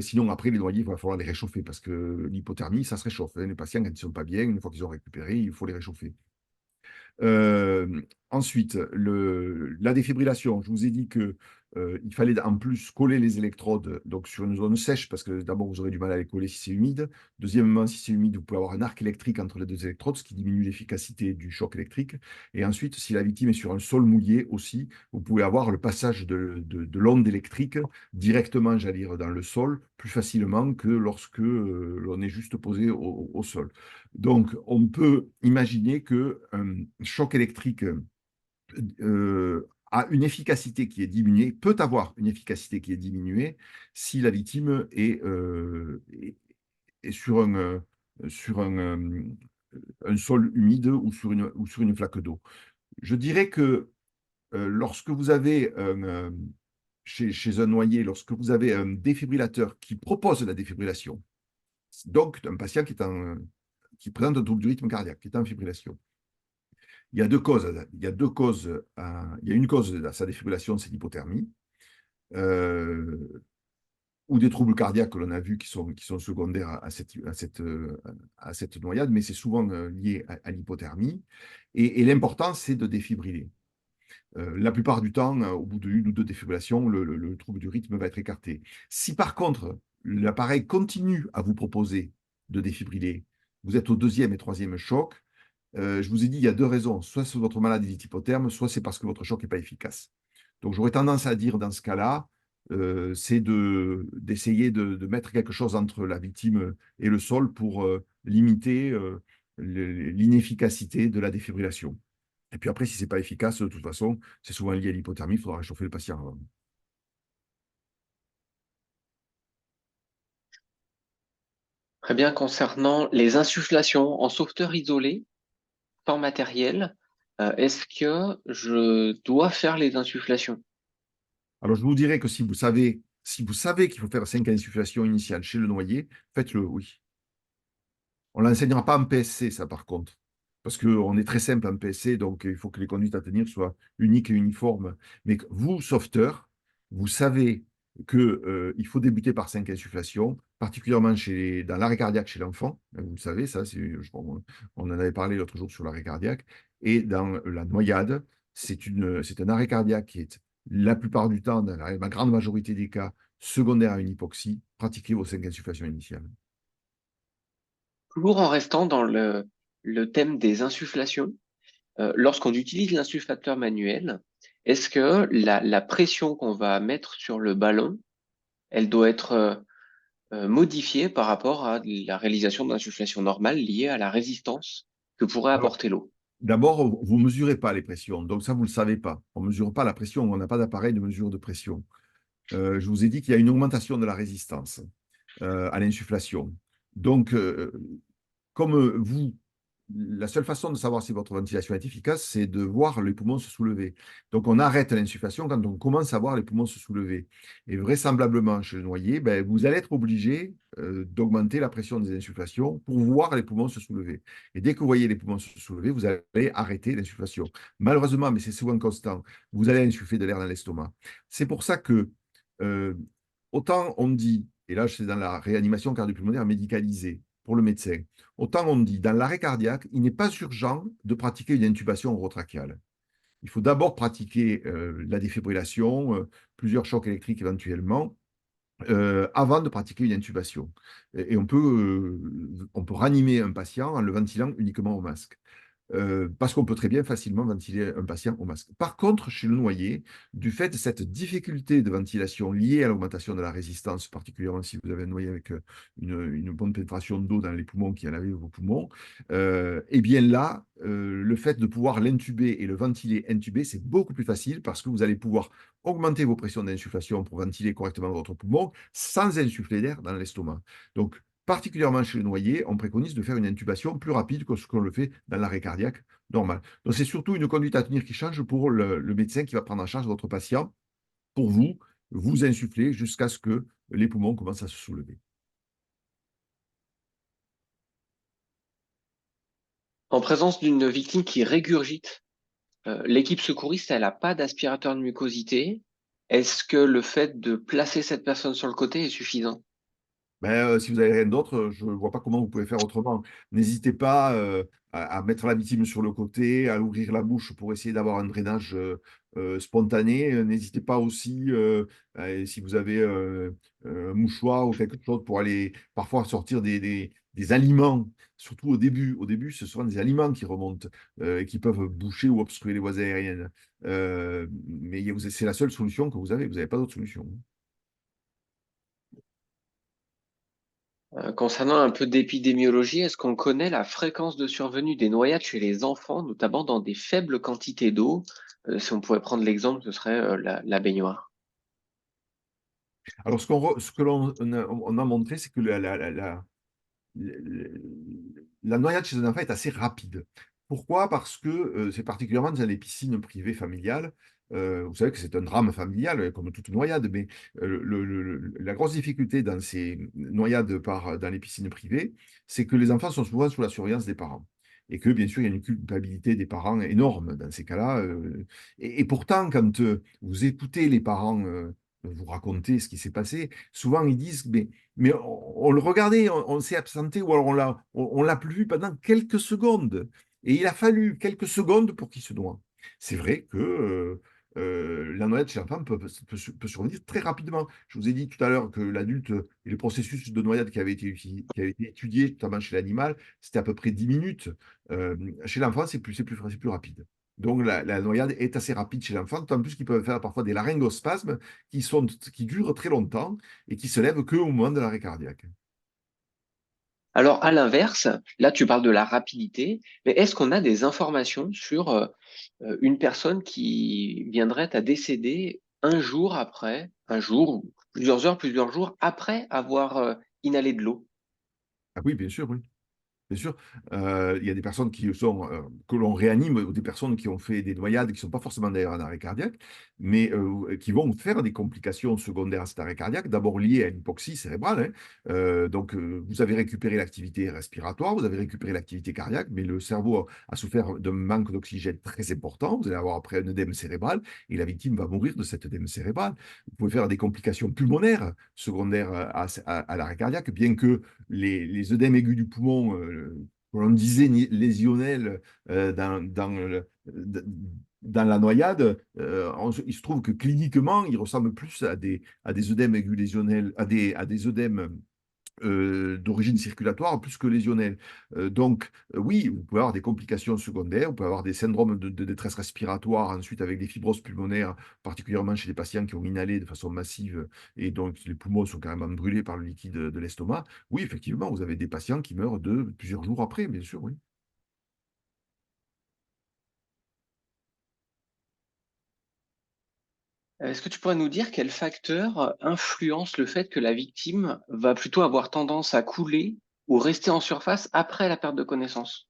Speaker 2: Sinon, après, les noyés, il va falloir les réchauffer, parce que l'hypothermie, ça se réchauffe, hein. Les patients, quand ils ne sont pas bien, une fois qu'ils ont récupéré, il faut les réchauffer. Ensuite, la défibrillation, je vous ai dit que il fallait en plus coller les électrodes donc sur une zone sèche parce que d'abord vous aurez du mal à les coller si c'est humide. Deuxièmement, si c'est humide, vous pouvez avoir un arc électrique entre les deux électrodes, ce qui diminue l'efficacité du choc électrique. Et ensuite, si la victime est sur un sol mouillé aussi, vous pouvez avoir le passage de l'onde électrique directement, j'allais dire, dans le sol plus facilement que lorsque l'on est juste posé au sol. Donc, on peut imaginer qu'un choc électrique a une efficacité qui est diminuée, peut avoir une efficacité qui est diminuée si la victime est sur un sol humide ou sur une flaque d'eau. Je dirais que lorsque vous avez chez un noyé, lorsque vous avez un défibrillateur qui propose la défibrillation, donc un patient qui présente un trouble du rythme cardiaque, qui est en fibrillation. Il y a deux causes. Il y a une cause à sa défibrillation, c'est l'hypothermie, ou des troubles cardiaques que l'on a vus qui sont secondaires à cette noyade, mais c'est souvent lié à l'hypothermie. Et l'important, c'est de défibriller. La plupart du temps, au bout d'une ou deux défibrillations, le trouble du rythme va être écarté. Si par contre, l'appareil continue à vous proposer de défibriller, vous êtes au deuxième et troisième choc, je vous ai dit, il y a deux raisons. Soit c'est votre maladie est hypotherme, soit c'est parce que votre choc n'est pas efficace. Donc j'aurais tendance à dire dans ce cas-là, c'est d'essayer de mettre quelque chose entre la victime et le sol pour limiter l'inefficacité de la défibrillation. Et puis après, si ce n'est pas efficace, de toute façon, c'est souvent lié à l'hypothermie, il faudra réchauffer le patient avant.
Speaker 3: Très bien, concernant les insufflations en sauveteur isolé, sans matériel, est-ce que je dois faire les insufflations?
Speaker 2: Alors, je vous dirais que si vous savez qu'il faut faire 5 insufflations initiales chez le noyé, faites-le, oui. On ne l'enseignera pas en PSC, ça, par contre. Parce qu'on est très simple en PSC, donc il faut que les conduites à tenir soient uniques et uniformes. Mais vous, sauveteur, vous savez qu'il faut débuter par 5 insufflations, particulièrement dans l'arrêt cardiaque chez l'enfant. Vous le savez, ça, on en avait parlé l'autre jour sur l'arrêt cardiaque. Et dans la noyade, c'est un arrêt cardiaque qui est, la plupart du temps, dans la grande majorité des cas, secondaire à une hypoxie. Pratiquez vos 5 insufflations initiales.
Speaker 3: Toujours en restant dans le thème des insufflations, lorsqu'on utilise l'insufflateur manuel, est-ce que la pression qu'on va mettre sur le ballon, elle doit être modifiée par rapport à la réalisation d'insufflation normale liée à la résistance que pourrait
Speaker 2: Alors,
Speaker 3: apporter l'eau?
Speaker 2: d'abord, vous ne mesurez pas les pressions, donc ça, vous ne le savez pas. On ne mesure pas la pression, on n'a pas d'appareil de mesure de pression. Je vous ai dit qu'il y a une augmentation de la résistance. à l'insufflation. Donc, comme vous, la seule façon de savoir si votre ventilation est efficace, c'est de voir les poumons se soulever. Donc, on arrête l'insufflation quand on commence à voir les poumons se soulever. Et vraisemblablement, chez le noyé, ben, vous allez être obligé d'augmenter la pression des insufflations pour voir les poumons se soulever. Et dès que vous voyez les poumons se soulever, vous allez arrêter l'insufflation. Malheureusement, mais c'est souvent constant, vous allez insuffler de l'air dans l'estomac. C'est pour ça que, euh, autant on dit, et là, c'est dans la réanimation cardiopulmonaire médicalisée pour le médecin, autant on dit, dans l'arrêt cardiaque, il n'est pas urgent de pratiquer une intubation orotrachiale. Il faut d'abord pratiquer la défibrillation, plusieurs chocs électriques éventuellement, avant de pratiquer une intubation. Et on peut ranimer un patient en le ventilant uniquement au masque. Parce qu'on peut très bien facilement ventiler un patient au masque. Par contre, chez le noyer, du fait de cette difficulté de ventilation liée à l'augmentation de la résistance, particulièrement si vous avez un noyer avec une bonne pénétration d'eau dans les poumons qui a lavé vos poumons, et bien là, le fait de pouvoir l'intuber et le ventiler intubé, c'est beaucoup plus facile parce que vous allez pouvoir augmenter vos pressions d'insufflation pour ventiler correctement votre poumon sans insuffler d'air dans l'estomac. Donc, particulièrement chez le noyer, on préconise de faire une intubation plus rapide que ce qu'on le fait dans l'arrêt cardiaque normal. Donc, c'est surtout une conduite à tenir qui change pour le médecin qui va prendre en charge votre patient pour vous, vous insuffler jusqu'à ce que les poumons commencent à se soulever.
Speaker 3: En présence d'une victime qui régurgite, l'équipe secouriste, elle n'a pas d'aspirateur de mucosité. Est-ce que le fait de placer cette personne sur le côté est suffisant?
Speaker 2: Ben, si vous n'avez rien d'autre, je ne vois pas comment vous pouvez faire autrement. N'hésitez pas à mettre la victime sur le côté, à ouvrir la bouche pour essayer d'avoir un drainage spontané. N'hésitez pas aussi, si vous avez un mouchoir ou quelque chose, pour aller parfois sortir des aliments, surtout au début. Au début, ce sont des aliments qui remontent et qui peuvent boucher ou obstruer les voies aériennes. Mais c'est la seule solution que vous avez. Vous n'avez pas d'autre solution.
Speaker 3: Concernant un peu d'épidémiologie, est-ce qu'on connaît la fréquence de survenue des noyades chez les enfants, notamment dans des faibles quantités d'eau? Si on pouvait prendre l'exemple, ce serait la baignoire.
Speaker 2: Alors, ce que on a montré, c'est que la noyade chez un enfant est assez rapide. Pourquoi? Parce que c'est particulièrement dans les piscines privées familiales. Vous savez que c'est un drame familial, comme toute noyade, mais la grosse difficulté dans ces noyades dans les piscines privées, c'est que les enfants sont souvent sous la surveillance des parents. Et que, bien sûr, il y a une culpabilité des parents énorme dans ces cas-là. Et pourtant, quand vous écoutez les parents vous raconter ce qui s'est passé, souvent ils disent, mais on le regardait, on s'est absenté ou alors on l'a plus vu pendant quelques secondes. Et il a fallu quelques secondes pour qu'il se noie. C'est vrai que la noyade chez l'enfant peut survenir très rapidement. Je vous ai dit tout à l'heure que l'adulte et le processus de noyade qui avait été étudié, notamment chez l'animal, c'était à peu près 10 minutes. Chez l'enfant, c'est plus rapide. Donc la noyade est assez rapide chez l'enfant, en plus qu'ils peuvent faire parfois des laryngospasmes qui durent très longtemps et qui se lèvent qu'au moment de l'arrêt cardiaque.
Speaker 3: Alors, à l'inverse, là, tu parles de la rapidité, mais est-ce qu'on a des informations sur une personne qui viendrait à décéder un jour après, un jour, ou plusieurs heures, plusieurs jours après avoir inhalé de l'eau?
Speaker 2: Ah oui, bien sûr, oui. Bien sûr, il y a des personnes que l'on réanime ou des personnes qui ont fait des noyades qui ne sont pas forcément d'ailleurs en arrêt cardiaque, mais qui vont faire des complications secondaires à cet arrêt cardiaque, d'abord liées à une hypoxie cérébrale, hein. Donc, vous avez récupéré l'activité respiratoire, vous avez récupéré l'activité cardiaque, mais le cerveau a souffert d'un manque d'oxygène très important. Vous allez avoir après un œdème cérébral et la victime va mourir de cet œdème cérébral. Vous pouvez faire des complications pulmonaires secondaires à l'arrêt cardiaque, bien que les œdèmes aigus du poumon, que l'on disait lésionnels dans la noyade, il se trouve que cliniquement, ils ressemblent plus à des œdèmes aigus lésionnels, à des œdèmes d'origine circulatoire plus que lésionnelle. Oui, vous pouvez avoir des complications secondaires, vous pouvez avoir des syndromes de détresse respiratoire ensuite avec des fibroses pulmonaires, particulièrement chez les patients qui ont inhalé de façon massive et donc les poumons sont carrément brûlés par le liquide de l'estomac. Oui, effectivement, vous avez des patients qui meurent de plusieurs jours après, bien sûr, oui.
Speaker 3: Est-ce que tu pourrais nous dire quel facteur influence le fait que la victime va plutôt avoir tendance à couler ou rester en surface après la perte de connaissance?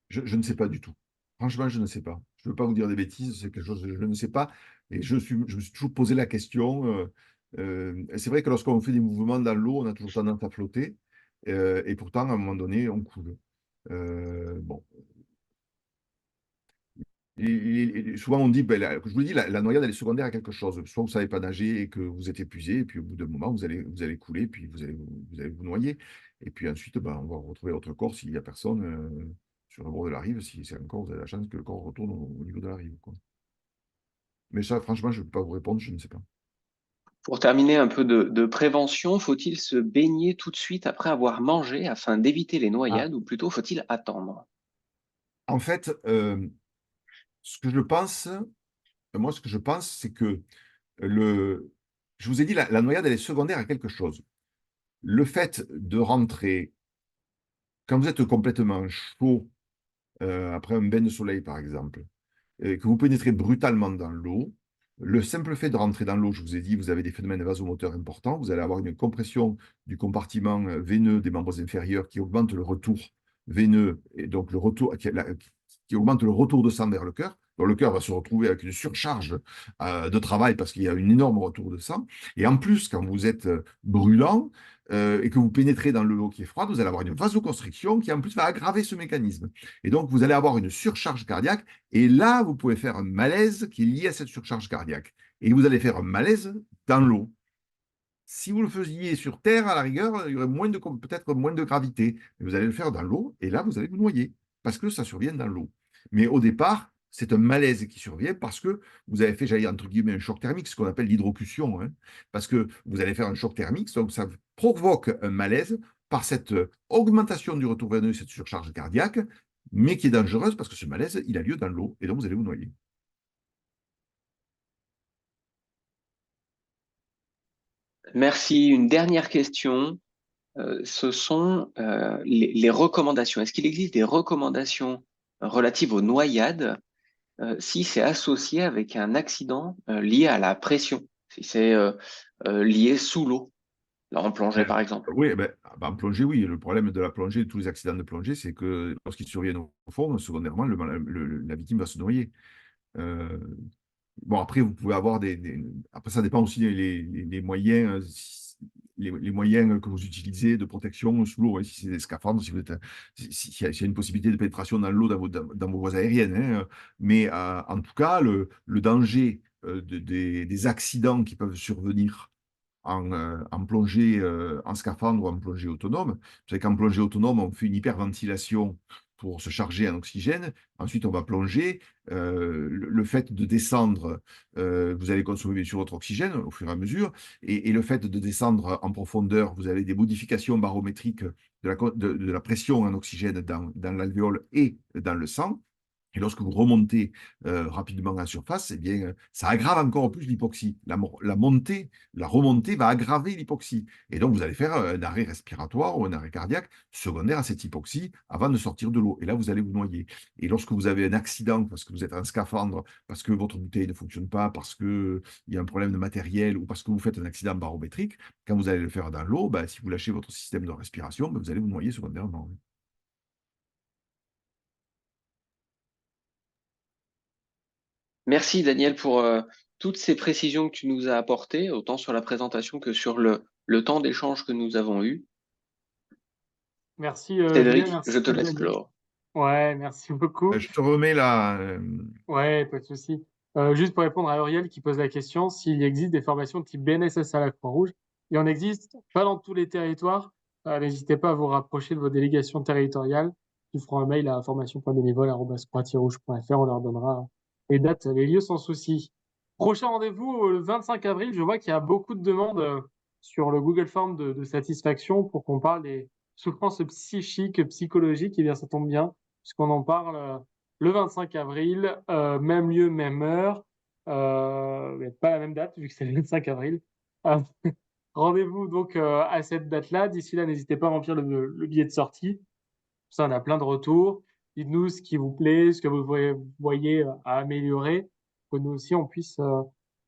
Speaker 2: Je ne sais pas du tout. Franchement, je ne sais pas. Je ne veux pas vous dire des bêtises, c'est quelque chose que je ne sais pas. Et je me suis toujours posé la question. C'est vrai que lorsqu'on fait des mouvements dans l'eau, on a toujours tendance à flotter. Et pourtant, à un moment donné, on coule. Bon. Et souvent, on dit, ben, je vous dis, la noyade, elle est secondaire à quelque chose. Soit vous ne savez pas nager et que vous êtes épuisé, et puis au bout d'un moment, vous allez couler, puis vous allez vous noyer. Et puis ensuite, ben, on va retrouver votre corps s'il n'y a personne sur le bord de la rive, si c'est encore, vous avez la chance que le corps retourne au niveau de la rive, quoi. Mais ça, franchement, je ne peux pas vous répondre, je ne sais pas.
Speaker 3: Pour terminer, un peu de prévention, faut-il se baigner tout de suite après avoir mangé afin d'éviter les
Speaker 2: Ah.
Speaker 3: noyades ou plutôt faut-il attendre?
Speaker 2: En fait, ce que je pense, moi, ce que je pense, c'est que le, je vous ai dit, la noyade, elle est secondaire à quelque chose. Le fait de rentrer, quand vous êtes complètement chaud, après un bain de soleil, par exemple, que vous pénétrez brutalement dans l'eau, le simple fait de rentrer dans l'eau, je vous ai dit, vous avez des phénomènes vasomoteurs importants, vous allez avoir une compression du compartiment veineux des membres inférieurs qui augmente le retour veineux, et donc le retour, qui augmente le retour de sang vers le cœur. Donc le cœur va se retrouver avec une surcharge de travail parce qu'il y a une énorme retour de sang. Et en plus, quand vous êtes brûlant et que vous pénétrez dans l'eau qui est froide, vous allez avoir une vasoconstriction qui en plus va aggraver ce mécanisme. Et donc vous allez avoir une surcharge cardiaque et là, vous pouvez faire un malaise qui est lié à cette surcharge cardiaque. Et vous allez faire un malaise dans l'eau. Si vous le faisiez sur Terre, à la rigueur, il y aurait peut-être moins de gravité. Mais vous allez le faire dans l'eau, et là, vous allez vous noyer, parce que ça survient dans l'eau. Mais au départ, c'est un malaise qui survient parce que vous avez fait, j'allais dire, entre guillemets, un choc thermique, ce qu'on appelle l'hydrocution, hein, parce que vous allez faire un choc thermique, donc ça provoque un malaise par cette augmentation du retour veineux, cette surcharge cardiaque, mais qui est dangereuse parce que ce malaise, il a lieu dans l'eau, et donc vous allez vous noyer.
Speaker 3: Merci. Une dernière question. Ce sont les recommandations. Est-ce qu'il existe des recommandations relatives aux noyades si c'est associé avec un accident lié à la pression, si c'est lié sous l'eau, là, en plongée par exemple?
Speaker 2: Oui, en plongée, oui. Le problème de la plongée, de tous les accidents de plongée, c'est que lorsqu'ils surviennent au fond, secondairement, la victime va se noyer. Euh, bon, après, vous pouvez avoir Après, ça dépend aussi les moyens, les moyens que vous utilisez de protection sous l'eau, hein. Si c'est des scaphandres, si vous êtes, s'il y a une possibilité de pénétration dans l'eau dans vos voies aériennes, hein. Mais en tout cas, le danger des accidents qui peuvent survenir en plongée en scaphandre ou en plongée autonome. Vous savez qu'en plongée autonome, on fait une hyperventilation pour se charger en oxygène. Ensuite, on va plonger. Le fait de descendre, vous allez consommer bien sûr votre oxygène au fur et à mesure. Et le fait de descendre en profondeur, vous avez des modifications barométriques de la pression en oxygène dans l'alvéole et dans le sang. Et lorsque vous remontez rapidement en surface, eh bien, ça aggrave encore plus l'hypoxie. La remontée va aggraver l'hypoxie. Et donc, vous allez faire un arrêt respiratoire ou un arrêt cardiaque secondaire à cette hypoxie avant de sortir de l'eau. Et là, vous allez vous noyer. Et lorsque vous avez un accident, parce que vous êtes en scaphandre, parce que votre bouteille ne fonctionne pas, parce qu'il y a un problème de matériel ou parce que vous faites un accident barométrique, quand vous allez le faire dans l'eau, si vous lâchez votre système de respiration, vous allez vous noyer secondairement.
Speaker 3: Merci Daniel pour toutes ces précisions que tu nous as apportées, autant sur la présentation que sur le temps d'échange que nous avons eu.
Speaker 1: Merci Julien,
Speaker 3: Cédric, je
Speaker 1: merci
Speaker 3: te laisse
Speaker 1: Daniel.
Speaker 3: clore.
Speaker 1: Ouais, merci beaucoup.
Speaker 2: Je te remets la.
Speaker 1: Ouais, pas de souci. Juste pour répondre à Auriel qui pose la question, s'il existe des formations de type BNSS à la Croix-Rouge, il en existe, pas dans tous les territoires. N'hésitez pas à vous rapprocher de vos délégations territoriales. Ils feront un mail à formation.bénévole@croix-rouge.fr. On leur donnera les dates, les lieux sans souci. Prochain rendez-vous le 25 avril. Je vois qu'il y a beaucoup de demandes sur le Google Form de satisfaction pour qu'on parle des souffrances psychiques, psychologiques. Et bien, ça tombe bien, puisqu'on en parle. Le 25 avril, même lieu, même heure, mais pas la même date vu que c'est le 25 avril. Euh, Rendez-vous donc à cette date-là. D'ici là, n'hésitez pas à remplir le billet de sortie. Ça, on a plein de retours. Dites-nous ce qui vous plaît, ce que vous voyez à améliorer, que nous aussi on puisse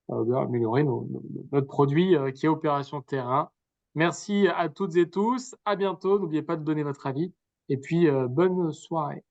Speaker 1: améliorer notre produit qui est Opération Terrain. Merci à toutes et tous. À bientôt. N'oubliez pas de donner votre avis. Et puis, bonne soirée.